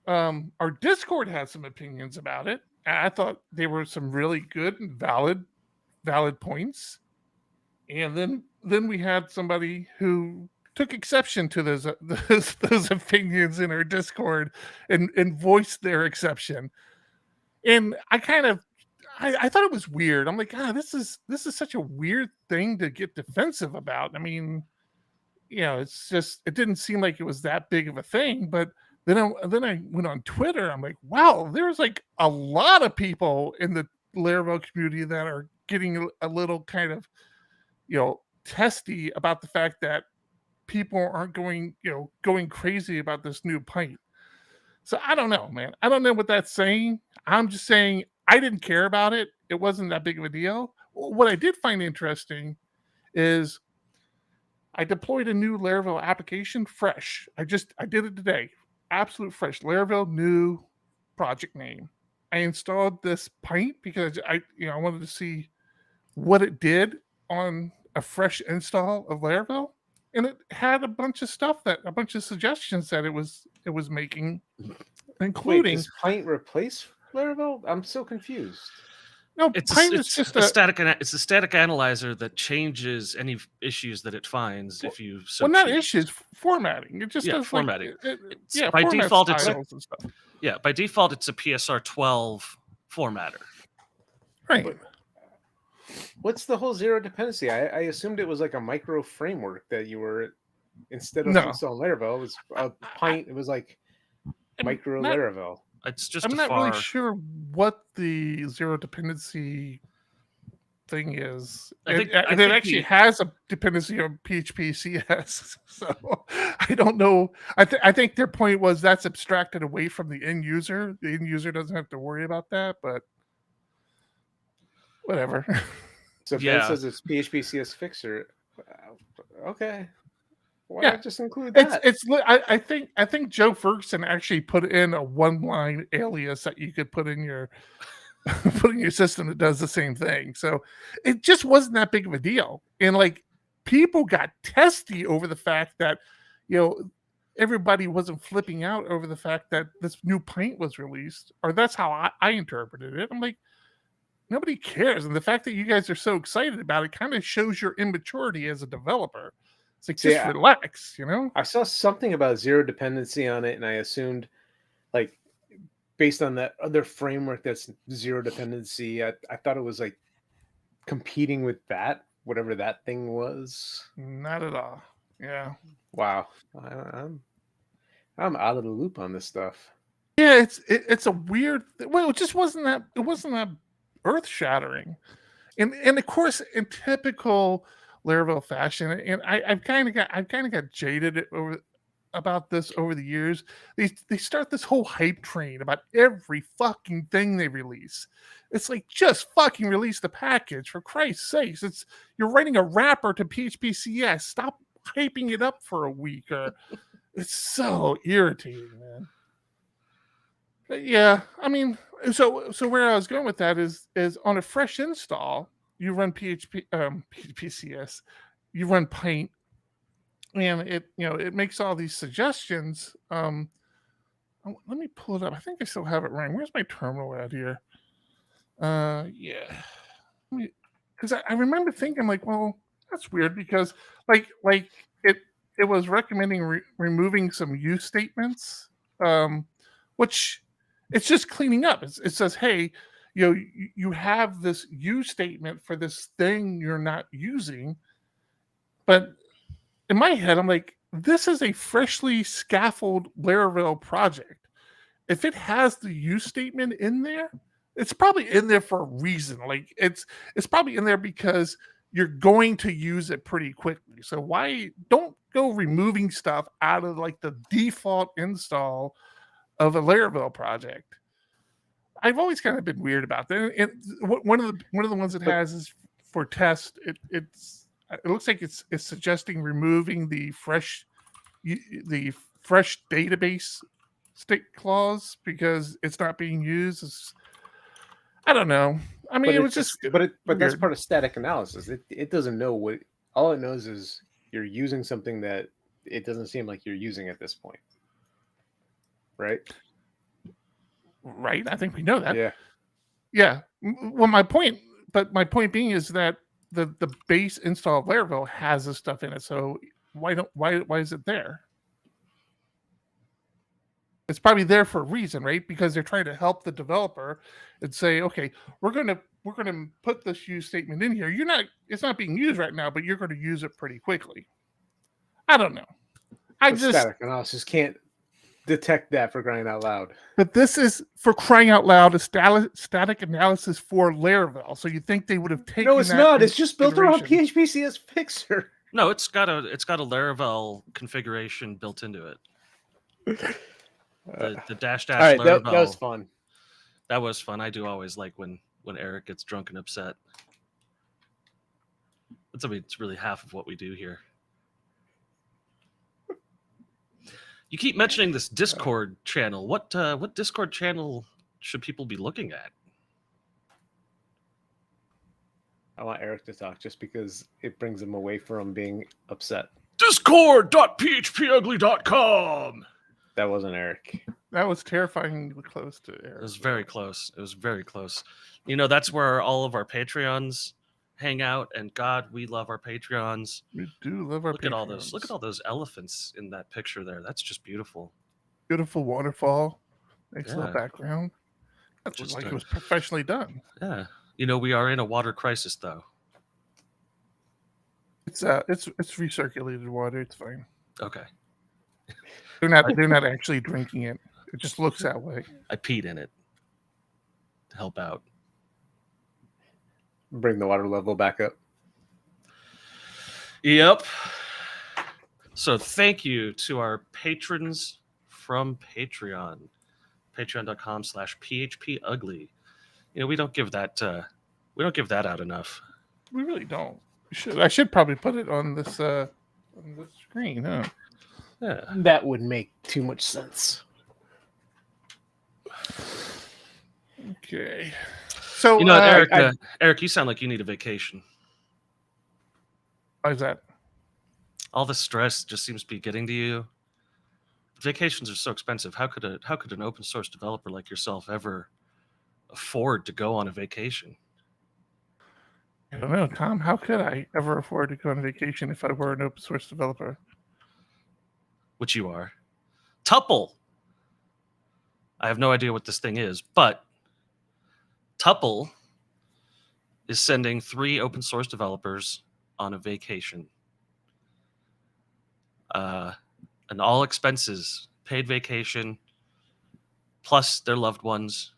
Our Discord had some opinions about it. I thought they were some really good and valid points. And then we had somebody who took exception to those opinions in our Discord and voiced their exception. And I thought it was weird. I'm like, this is such a weird thing to get defensive about. I mean, it's just, it didn't seem like it was that big of a thing. But then I went on Twitter. I'm like, wow, there's like a lot of people in the Laravel community that are getting a little kind of, testy about the fact that people aren't going crazy about this new Pint. So I don't know, man. I don't know what that's saying. I'm just saying I didn't care about it. It wasn't that big of a deal. What I did find interesting is I deployed a new Laravel application fresh. I did it today. Absolute fresh. Laravel new project name. I installed this Pint because I wanted to see what it did on a fresh install of Laravel. And it had a bunch of suggestions that it was making, including. Wait, does Pint replace Laravel? I'm so confused. No, Pint is just a static. It's a static analyzer that changes any issues that it finds if you. Not issues, formatting. It just does formatting. By default, by default, it's a PSR 12 formatter. Right. But what's the whole zero dependency? I assumed it was like a micro framework that you were, instead of installing Laravel, it was a Pint. It was like micro Laravel. It's just I'm not really sure what the zero dependency thing is. It actually has a dependency on PHP CS. So I don't know. I think their point was that's abstracted away from the end user. The end user doesn't have to worry about that, but whatever. So if it says it's PHP CS fixer, okay. Why not just include that? I think Joe Ferguson actually put in a one-line alias that you could put in your system that does the same thing. So it just wasn't that big of a deal. And like people got testy over the fact that everybody wasn't flipping out over the fact that this new Pint was released, or that's how I interpreted it. I'm like, nobody cares. And the fact that you guys are so excited about it kind of shows your immaturity as a developer. It's like, just relax, I saw something about zero dependency on it, and I assumed, like, based on that other framework that's zero dependency, I thought it was, like, competing with that, whatever that thing was. Not at all. Yeah. Wow. I'm out of the loop on this stuff. Yeah, it's a weird... Well, it just wasn't that earth-shattering. And of course, in typical Laravel fashion, and I've kind of got jaded about this over the years. They start this whole hype train about every fucking thing they release. It's like, just fucking release the package, for Christ's sakes. You're writing a wrapper to PHP CS. Stop hyping it up for a week. It's so irritating, man. But yeah, I mean, so where I was going with that is on a fresh install, you run PHP CS, you run Pint, and it makes all these suggestions. Let me pull it up. I think I still have it running. Where's my terminal at here? Because I remember thinking, like, well, that's weird, because like it was recommending removing some use statements, which it's just cleaning up. It says, hey, you have this use statement for this thing you're not using, but in my head, I'm like, this is a freshly scaffolded Laravel project. If it has the use statement in there, it's probably in there for a reason. Like it's probably in there because you're going to use it pretty quickly. So why don't go removing stuff out of like the default install of a Laravel project? I've always kind of been weird about that. And one of the ones it has is for test. It looks like it's suggesting removing the fresh database state clause because it's not being used. I don't know. I mean, it was just but that's part of static analysis. It doesn't know what. All it knows is you're using something that it doesn't seem like you're using at this point, right? Right. I think we know that. Yeah. Well, my point being is that the base install of Laravel has this stuff in it. So why is it there? It's probably there for a reason, right? Because they're trying to help the developer and say, okay, we're gonna put this use statement in here. It's not being used right now, but you're going to use it pretty quickly. I don't know. Static analysis can't detect that, for crying out loud. But this is, for crying out loud, a static analysis for Laravel. So you think they would have taken? No, it's not. It's just built around PHP CS Fixer. No, it's got a Laravel configuration built into it. The dash All right, Laravel. that was fun. That was fun. I do always like when Eric gets drunk and upset. It's really half of what we do here. You keep mentioning this Discord channel. What Discord channel should people be looking at? I want Eric to talk just because it brings him away from being upset. Discord.phpugly.com. That wasn't Eric. That was terrifyingly close to Eric. It was very close. It was very close. That's where all of our Patreons hang out, and God, we love our Patreons. We do love our Patreons. Look at all those elephants in that picture there. That's just beautiful. Beautiful waterfall. Nice little background. That's Just like it was professionally done. Yeah. We are in a water crisis, though. It's recirculated water. It's fine. Okay. They're not actually drinking it. It just looks that way. I peed in it to help out. Bring the water level back up. Yep. So thank you to our patrons from Patreon. Patreon.com/PHPUgly. We don't give that out enough. We really don't. I should probably put it on this screen, huh? Yeah. That would make too much sense. Okay. So Eric, you sound like you need a vacation. Why is that? All the stress just seems to be getting to you. Vacations are so expensive. How could an open source developer like yourself ever afford to go on a vacation? I don't know, Tom. How could I ever afford to go on a vacation if I were an open source developer? Which you are. Tuple. I have no idea what this thing is, but Tuple is sending 3 open source developers on a vacation. An all expenses paid vacation, plus their loved ones.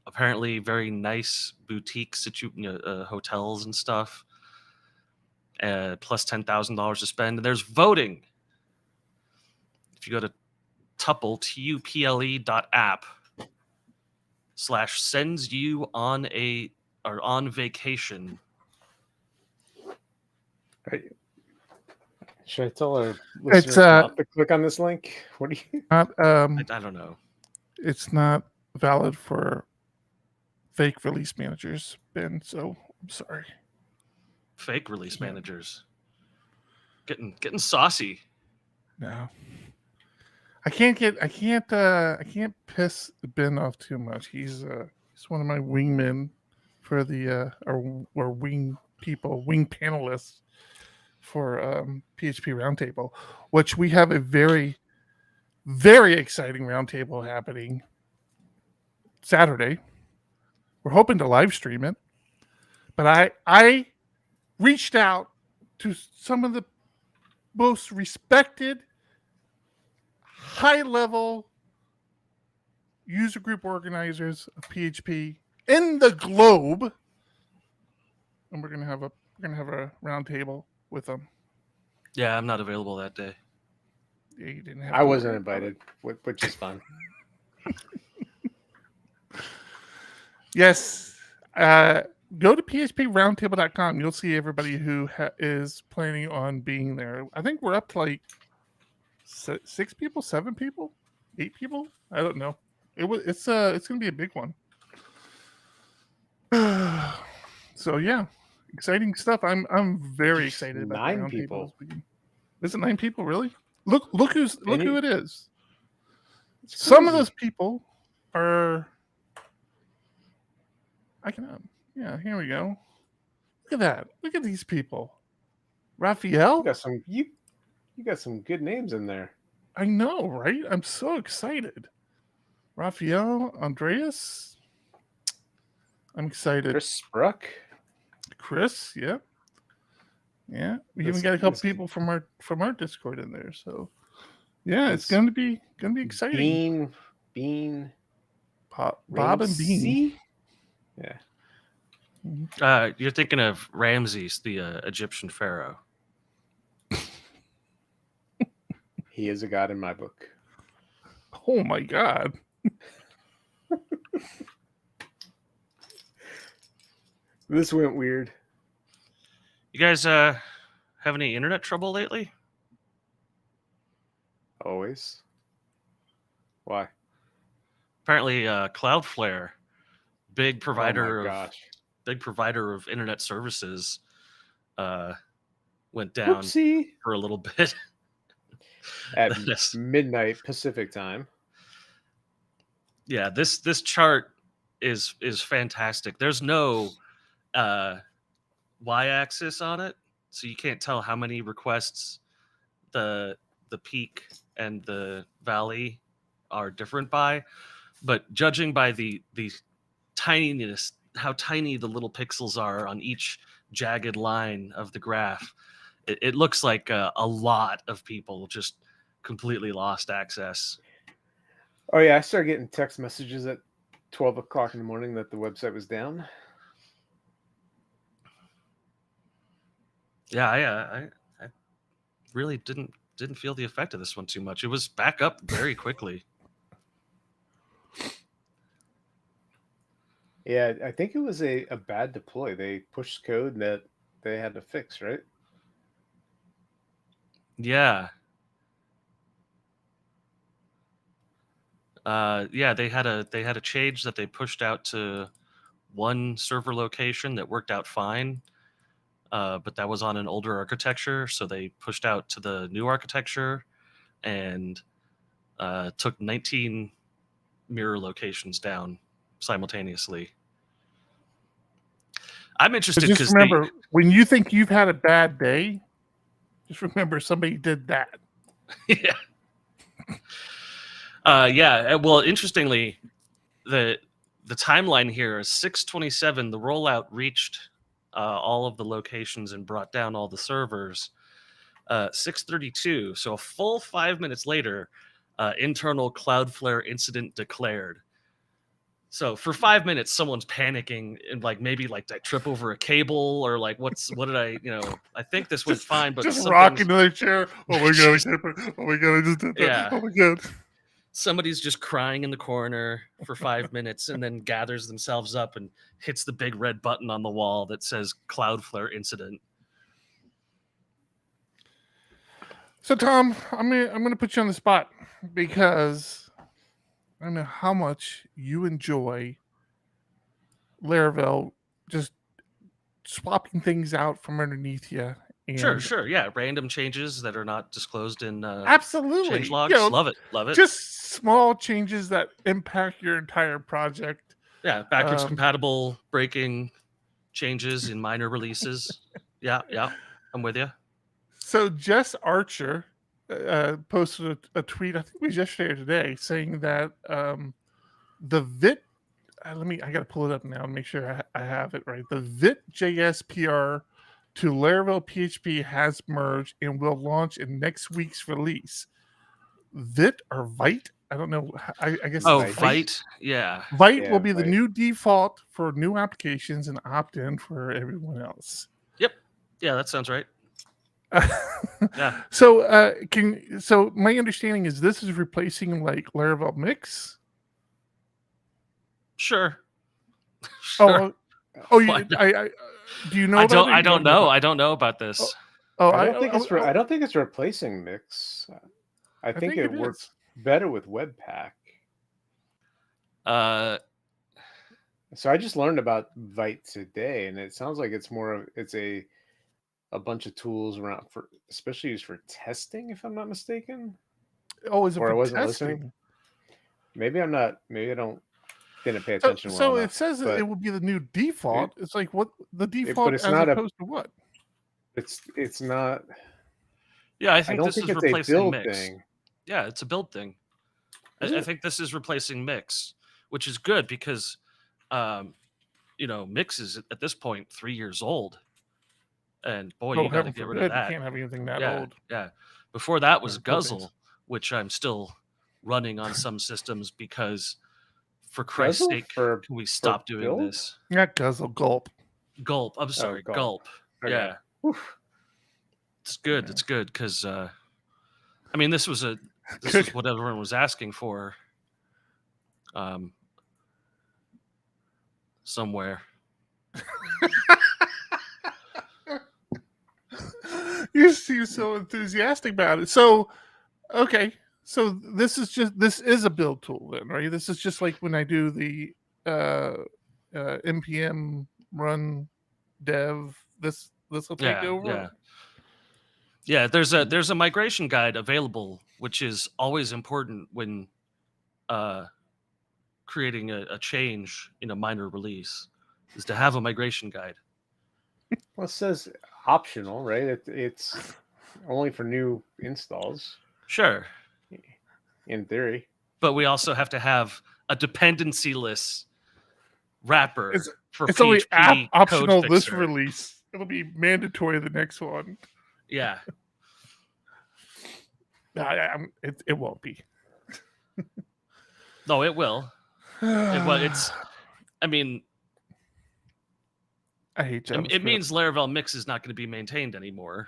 Apparently very nice boutique hotels and stuff. Plus $10,000 to spend. And there's voting. If you go to Tuple, tuple.app/sends you on vacation. Right. Should I tell our listeners not to click on this link? What do you? I don't know. It's not valid for fake release managers, Ben. So I'm sorry. Fake release managers. Getting saucy. No. I can't piss Ben off too much. He's one of my wingmen for the or wing panelists for PHP Roundtable, which we have a very, very exciting roundtable happening Saturday. We're hoping to live stream it. But I reached out to some of the most respected, high-level user group organizers of PHP in the globe, and we're gonna have a round table with them. Yeah, I'm not available that day. Yeah, you didn't have I to wasn't worry about invited, which is fun. Yes. Go to phproundtable.com. You'll see everybody who is planning on being there. I think we're up to like 6 people, 7 people, 8 people. I don't know. It's going to be a big one. So yeah, exciting stuff. I'm very excited about 9 the round people. table this weekend. Is it 9 people really? Look who it is. Some of those people are. Yeah, here we go. Look at that. Look at these people. Raphael? You got some good names in there. I know, right? I'm so excited. Raphael, Andreas. I'm excited. Chris Spruck. Chris, yeah. Yeah. We even got a couple people from our Discord in there. So yeah, it's gonna be exciting. Bean. Bob and Bean. Yeah. You're thinking of Ramses, the Egyptian pharaoh. He is a god in my book. Oh my god. This went weird. You guys have any internet trouble lately? Always. Why? Apparently, Cloudflare, big provider Oh my gosh. big provider of internet services, went down Whoopsie. for a little bit. At Yes. midnight Pacific time. Yeah, this chart is fantastic. There's no y-axis on it, so you can't tell how many requests the peak and the valley are different by. But judging by the tininess, how tiny the little pixels are on each jagged line of the graph, it looks like a lot of people just completely lost access. Oh yeah, I started getting text messages at 12 o'clock in the morning that the website was down. Yeah, I really didn't feel the effect of this one too much. It was back up very quickly. Yeah, I think it was a bad deploy. They pushed code that they had to fix, right? Yeah. Yeah, they had a change that they pushed out to one server location that worked out fine, but that was on an older architecture, so they pushed out to the new architecture and took 19 mirror locations down simultaneously. I'm interested Just because remember, when you think you've had a bad day, just remember somebody did that. Yeah. Yeah. Well, interestingly, the timeline here is 6/27. The rollout reached all of the locations and brought down all the servers. 6:32. So a full 5 minutes later, internal Cloudflare incident declared. So for 5 minutes, someone's panicking and maybe did I trip over a cable or what did I, I think this went fine, but just rocking to their chair. Oh my god! Oh my god! I just did that. Yeah. Oh my god! Somebody's just crying in the corner for 5 minutes and then gathers themselves up and hits the big red button on the wall that says Cloudflare incident. So Tom, I'm gonna put you on the spot because I know how much you enjoy Laravel just swapping things out from underneath you. And Sure. Yeah. Random changes that are not disclosed in absolutely change logs. Love it. Just small changes that impact your entire project. Yeah. Backwards compatible breaking changes in minor releases. Yeah. I'm with you. So Jess Archer posted a tweet, I think it was yesterday or today, saying that the Vit I got to pull it up now and make sure I have it right. The Vit.js PR to Laravel PHP has merged and will launch in next week's release. Vit or Vite? I don't know. I guess. Oh, it's Vite. Yeah. Vite Yeah, will be the Vite. new default for new applications and opt-in for everyone else. Yep. Yeah, that sounds right. Yeah. So my understanding is this is replacing like Laravel Mix. Sure. Sure. Oh, Why not? do you know? I about it? I You don't know. I don't know about this. I don't think it's replacing Mix. I think think it it works is. better with Webpack. Uh, So I just learned about Vite today, and it sounds like it's a bunch of tools around for, especially used for testing, if I'm not mistaken. Oh, is it Or I for wasn't testing? listening. Maybe I'm not. Maybe I didn't pay attention. So well it enough, says that but it will be the new default. It's like what the default it's as not opposed to what? it's not. yeah, I I think don't this think is it's a replacing build Mix. thing. Yeah, it's a build thing. Is I it? think this is replacing Mix, which is good because, Mix is at this point 3 years old, and boy, Oh, you got to heaven get rid forbid! of that. You can't have anything that Yeah, old. yeah. Before that was Yeah, code base. Guzzle, which I'm still running on some systems because, for Christ's Guzzle sake, for can we stop doing build? this? Not guzzle gulp. Gulp. I'm sorry, Gulp. Gulp. Okay. Yeah, Oof. it's good. Yeah. It's good because, I mean, this was what everyone was asking for. Somewhere. You seem so enthusiastic about it. So, okay. So this is a build tool then, right? This is just like when I do the npm run dev. This will take Yeah, over. yeah. Yeah, there's a migration guide available, which is always important when creating a change in a minor release, is to have a migration guide. Well, it says optional, right? It's only for new installs, Sure, in theory. but we also have to have a dependency-less wrapper for It's only PHP optional code this fixer. release. It'll be mandatory the next one. Yeah, It won't be. no, it will. It's. I mean, I hate JavaScript. it means Laravel Mix is not going to be maintained anymore.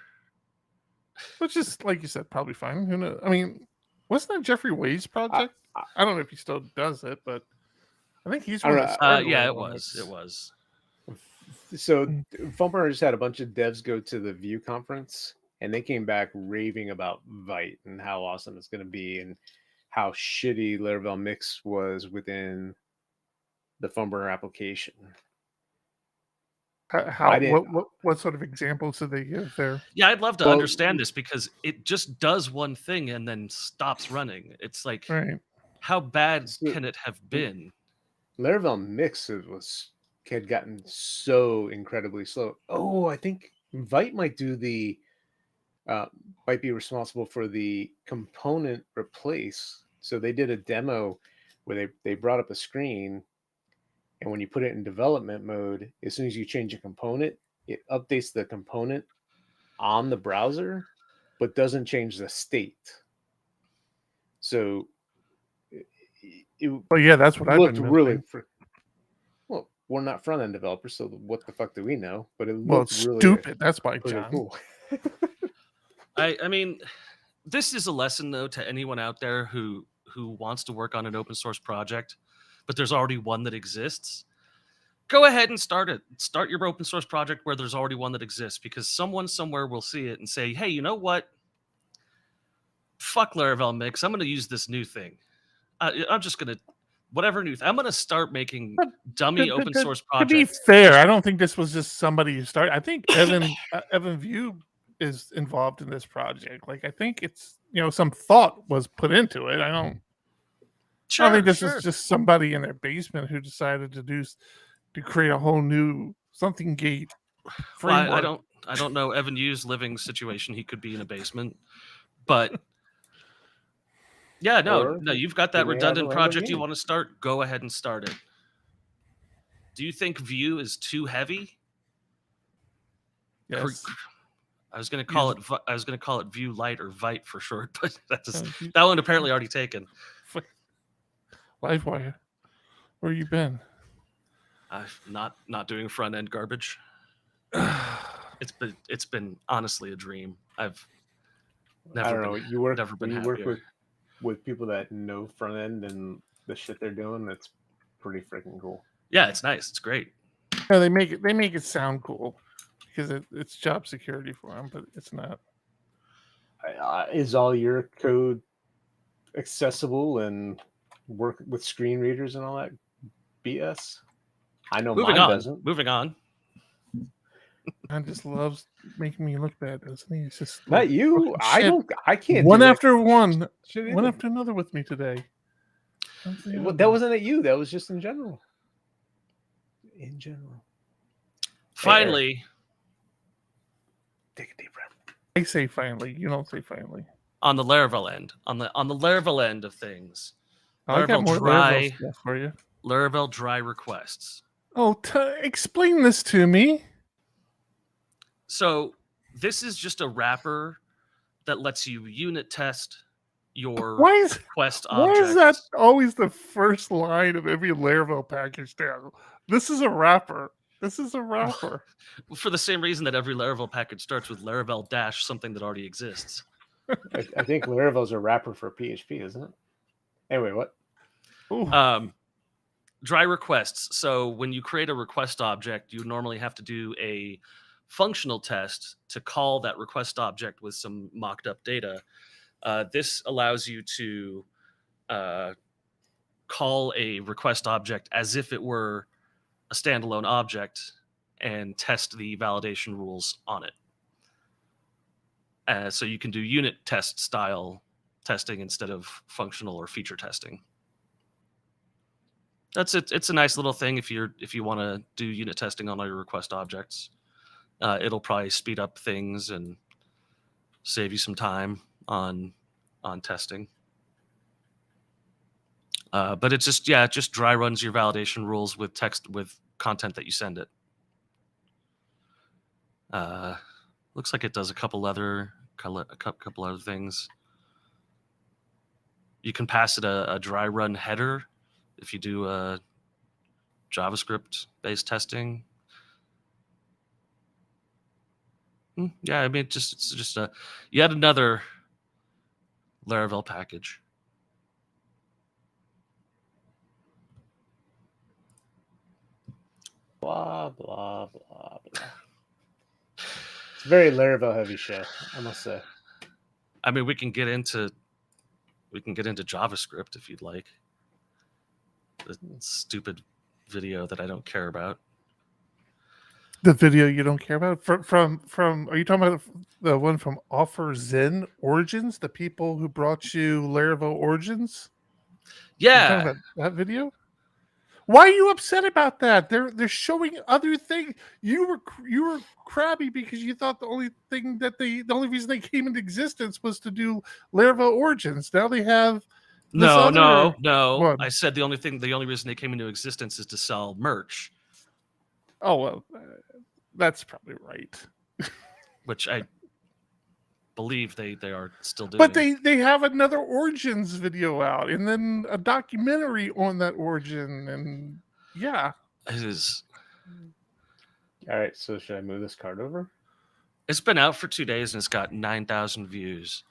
Which is, like you said, probably fine. Who knows? I mean, wasn't that Jeffrey Wade's project? I don't know if he still does it, but I think he's I don't one know. that started Yeah, it Laravel was. Mix. It was. So FoamBurner just had a bunch of devs go to the Vue conference, and they came back raving about Vite and how awesome it's going to be, and how shitty Laravel Mix was within the FoamBurner application. What sort of examples did they give there? Yeah, I'd love to Well, understand this because it just does one thing and then stops running. It's like, Right. how bad So- can it have been? Laravel Mix had gotten so incredibly slow. Oh, I think Vite might might be responsible for the component replace. So they did a demo where they brought up a screen, and when you put it in development mode, as soon as you change a component, it updates the component on the browser, but doesn't change the state. So Well, yeah, that's what I've looked been really. missing. Well, we're not front end developers, so what the fuck do we know? But it Well, looked it's really stupid. That's why, pretty John. cool. I mean, this is a lesson though to anyone out there who wants to work on an open source project, but there's already one that exists. Go ahead and start it. Start your open source project where there's already one that exists, because someone somewhere will see it and say, hey, you know what? Fuck Laravel Mix. I'm going to use this new thing. I'm just going to, whatever new I'm going to start making dummy open source projects. To be fair, I don't think this was just somebody who started. I think Evan View is involved in this project. Like, I think it's, some thought was put into it. I don't think this is just somebody in their basement who decided to create a whole new something gate framework. Well, I don't know Evan Yu's living situation. He could be in a basement, but yeah, no, you've got that redundant project you want to start. Go ahead and start it. Do you think Vue is too heavy? Yes. I was going to call it Vue Lite or Vite for short, but that one apparently already taken. Livewire, where you been? Not doing front end garbage. It's been honestly a dream. I've never been happier. You work with people that know front end and the shit they're doing. That's pretty freaking cool. Yeah, it's nice. It's great. Yeah, they make it sound cool because it's job security for them, but it's not. Is all your code accessible and work with screen readers and all that BS? I know mine doesn't. Moving on. Man just loves making me look bad, doesn't he? It's just not you. I can't. One after one after another with me today. Well, that wasn't at you. That was just in general. In general. Finally. Take a deep breath. I say finally. You don't say finally. On the Laravel end. On the Laravel end of things. I got more Laravel stuff for you. Laravel dry requests. Oh, explain this to me. So this is just a wrapper that lets you unit test your request objects. Why is that always the first line of every Laravel package now? This is a wrapper. This is a wrapper. For the same reason that every Laravel package starts with Laravel dash something that already exists. I think Laravel's a wrapper for PHP, isn't it? Anyway, what? Dry requests. So when you create a request object, you normally have to do a functional test to call that request object with some mocked up data. This allows you to call a request object as if it were a standalone object and test the validation rules on it. So you can do unit test style testing instead of functional or feature testing. That's it. It's a nice little thing if you want to do unit testing on all your request objects. It'll probably speed up things and save you some time on testing. But it just dry runs your validation rules with content that you send it. Looks like it does a couple other things. You can pass it a dry run header if you do JavaScript based testing. Yeah, I mean, it's just yet another Laravel package. Blah blah blah blah. It's a very Laravel heavy show, I must say. I mean, we can get into JavaScript if you'd like. The stupid video that I don't care about. The video you don't care about? From are you talking about the one from Offer Zen Origins? The people who brought you Laravel Origins? Yeah. Are you talking about that video? Why are you upset about that? They're showing other things. You were crabby because you thought the only reason they came into existence was to do Laravel Origins. Now they have No. What? I said the only reason they came into existence is to sell merch. Oh well, that's probably right. Which I believe they are still doing. But they have another Origins video out, and then a documentary on that origin, and yeah, it is. All right, so should I move this card over? It's been out for 2 days and it's got 9,000 views.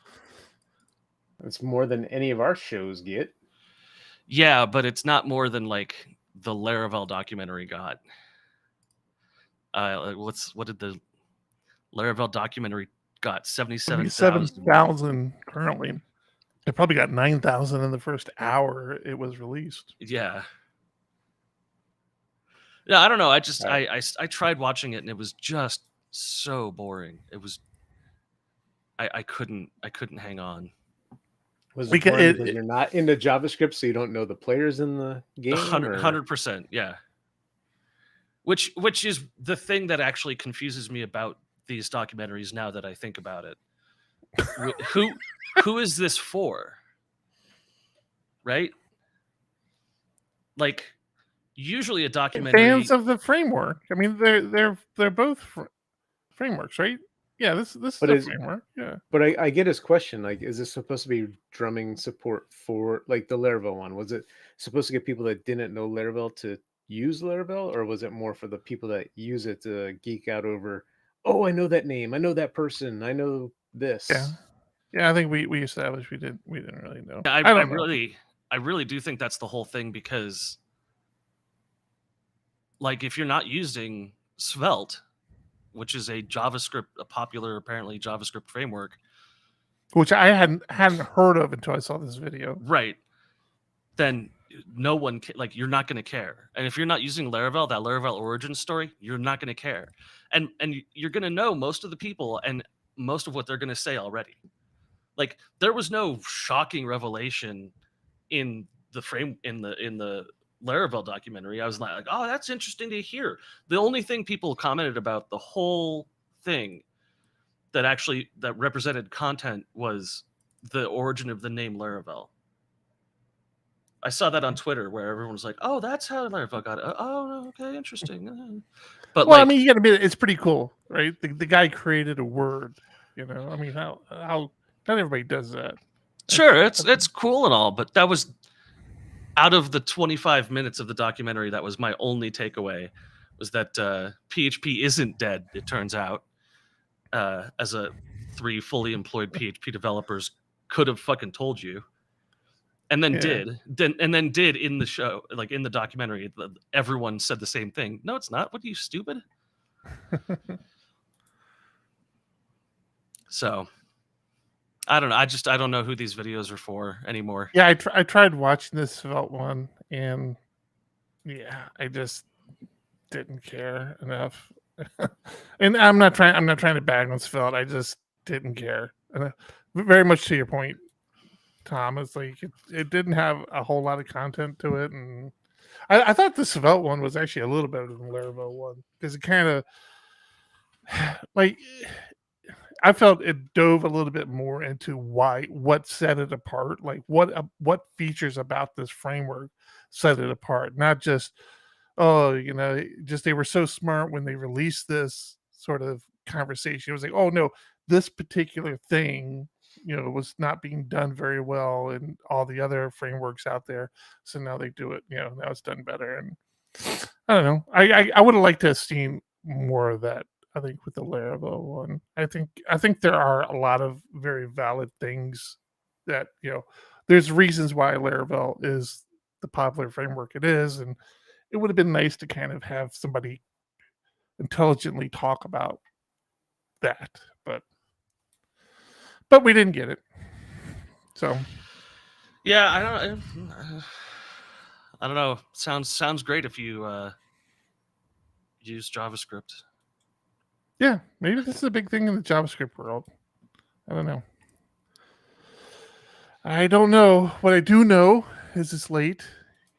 That's more than any of our shows get. Yeah, but it's not more than like the Laravel documentary got. What did the Laravel documentary got? 77,000 currently. It probably got 9,000 in the first hour it was released. Yeah. Yeah, I don't know. I tried watching it and it was just so boring. It was I couldn't hang on. Was it boring because you're not into JavaScript, so you don't know the players in the game? 100%, yeah. Which is the thing that actually confuses me about these documentaries now that I think about it. Who is this for? Right? Like, usually a documentary. Fans of the framework. I mean, they're both frameworks, right? Yeah, this is a framework. Yeah, but I get his question. Like, is this supposed to be drumming support for like the Laravel one? Was it supposed to get people that didn't know Laravel to use Laravel, or was it more for the people that use it to geek out over? Oh, I know that name. I know that person. I know this. Yeah. I think we established we didn't really know. I don't know. I really do think that's the whole thing, because like if you're not using Svelte, which is a popular apparently JavaScript framework, which I hadn't heard of until I saw this video. Right. Then no one like you're not going to care. And if you're not using Laravel, that Laravel origin story, you're not going to care. And you're going to know most of the people and most of what they're going to say already. Like there was no shocking revelation in the Laravel documentary. I was like, oh, that's interesting to hear. The only thing people commented about the whole thing that represented content was the origin of the name Laravel. I saw that on Twitter where everyone was like, oh, that's how Laravel got it. Oh, okay, interesting. But well, I mean, you got to admit, it's pretty cool, right? The guy created a word, I mean, how not everybody does that. Sure, it's cool and all, but that was out of the 25 minutes of the documentary, that was my only takeaway, was that PHP isn't dead, it turns out, as 3 fully employed PHP developers could have fucking told you. And then did in the show, like in the documentary, everyone said the same thing. No, it's not. What are you, stupid? So, I don't know. I don't know who these videos are for anymore. Yeah, I tried watching this Svelte one, and yeah, I just didn't care enough. And I'm not trying to bag on Svelte. I just didn't care. And very much to your point, Tom, it's like it didn't have a whole lot of content to it, and I thought the Svelte one was actually a little better than the Laravel one, because it kind of like I felt it dove a little bit more into what set it apart, like what features about this framework set it apart, not just just they were so smart when they released this sort of conversation. It was like, oh no, this particular thing was not being done very well in all the other frameworks out there. So now they do it, now it's done better. And I don't know. I would have liked to have seen more of that, I think, with the Laravel one. I think there are a lot of very valid things that, there's reasons why Laravel is the popular framework it is. And it would have been nice to kind of have somebody intelligently talk about that. But we didn't get it. So, yeah, I don't know. Sounds great if you use JavaScript. Yeah, maybe this is a big thing in the JavaScript world. I don't know. What I do know is it's late,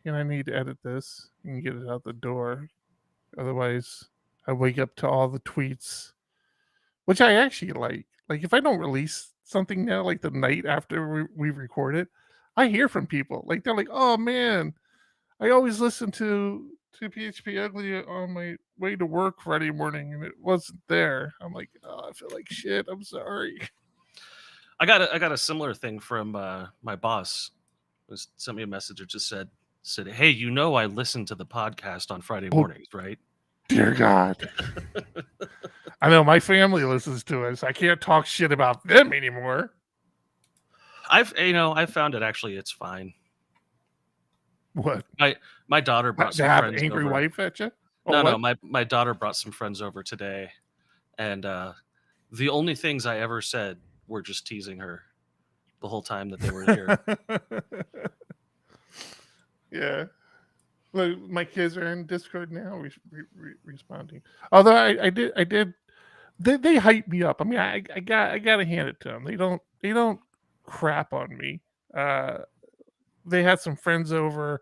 and I need to edit this and get it out the door. Otherwise, I wake up to all the tweets, which I actually like. Like, if I don't release something now, like the night after we record it, I hear from people. Like, they're like, oh man, I always listen to PHPUgly on my way to work Friday morning, and it wasn't there. I'm like, oh, I feel like shit. I'm sorry. I got a similar thing from my boss. Who sent me a message that just said, hey, I listen to the podcast on Friday mornings, right? Dear God. I know my family listens to it, so I can't talk shit about them anymore. I found it actually, it's fine. What? My daughter brought some have friends angry over. Wife at you? No, my daughter brought some friends over today, and the only things I ever said were just teasing her the whole time that they were here. Yeah. Look, my kids are in Discord now, responding. Although I did. They hype me up. I mean, I gotta hand it to them. They don't crap on me. They had some friends over,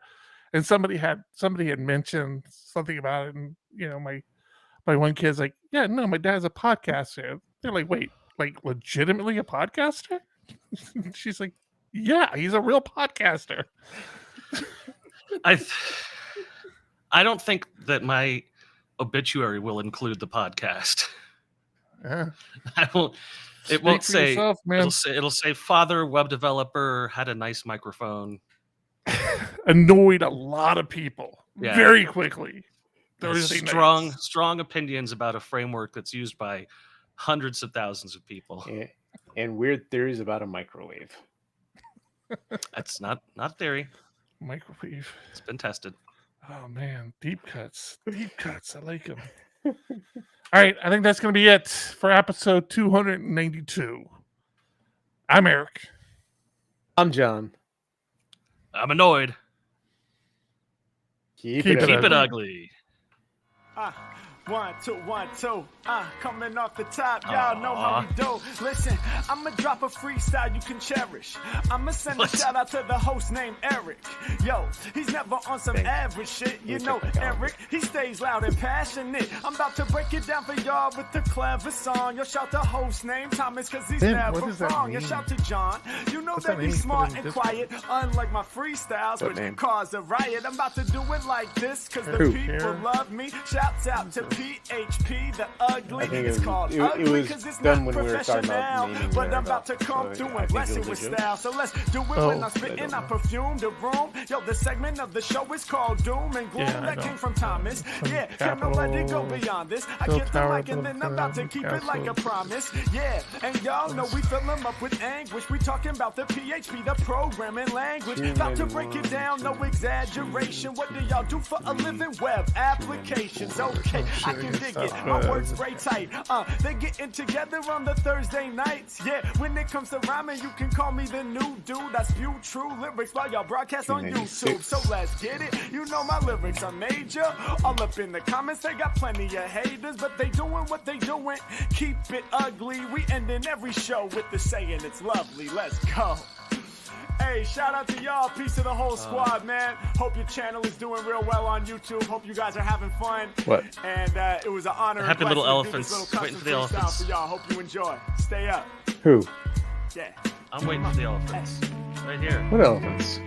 and somebody had mentioned something about it, and my one kid's like, yeah, no, my dad's a podcaster. They're like, wait, like legitimately a podcaster? She's like, yeah, he's a real podcaster. I don't think that my obituary will include the podcast. Yeah. I won't. It Speak won't for say. yourself, man. It'll say father web developer had a nice microphone. Annoyed a lot of people Yeah. very quickly. Thursday Strong nights. opinions about a framework that's used by hundreds of thousands of people. And weird theories about a microwave. That's not theory. Microwave. It's been tested. Oh man, deep cuts. Deep cuts. I like them. All right, I think that's going to be it for episode 292. I'm Eric. I'm John. I'm annoyed. Keep Keep it Keep it ugly. ugly. 1, 2, 1, 2. Coming off the top, y'all know how we do. Listen, I'ma drop a freestyle you can cherish. I'ma send a shout out to the host named Eric. Yo, he's never on some average shit. You know, Eric, he stays loud and passionate. I'm about to break it down for y'all with the clever song. Yo, shout the host name Thomas, cause he's never wrong. Yo, shout to John. You know that he's smart and quiet, unlike my freestyles, which cause a riot. I'm about to do it like this, cause the people love me. Shouts out to PHP the Ugly. It's called Ugly because it's not professional, but I'm about to come through and bless it with style. So let's do it when I'm spitting. I perfume the room. Yo, the segment of the show is called Doom and Gloom. That came from Thomas. Yeah, can nobody go beyond this? I get the mic and then I'm about to keep it like a promise. Yeah, and y'all know we fill them up with anguish. We talking about the PHP, the programming language. About to break it down, no exaggeration. What do y'all do for a living? Web applications. Okay, I can dig it. My words spray tight. They getting together on the Thursday nights. Yeah, when it comes to rhyming, you can call me the new dude. I spew true lyrics while y'all broadcast on YouTube. So let's get it. You know my lyrics are major. All up in the comments, they got plenty of haters, but they doing what they doing. Keep it ugly. We ending every show with the saying it's lovely. Let's go. Hey, shout out to y'all. Peace to the whole squad, man. Hope your channel is doing real well on YouTube. Hope you guys are having fun. What? And it was an honor. Happy and little blessing to do this elephants. little Waiting for the custom freestyle elephants. for y'all. Hope you enjoy. Stay up. Who? Yeah. I'm waiting for the elephants. Right here. What elephants?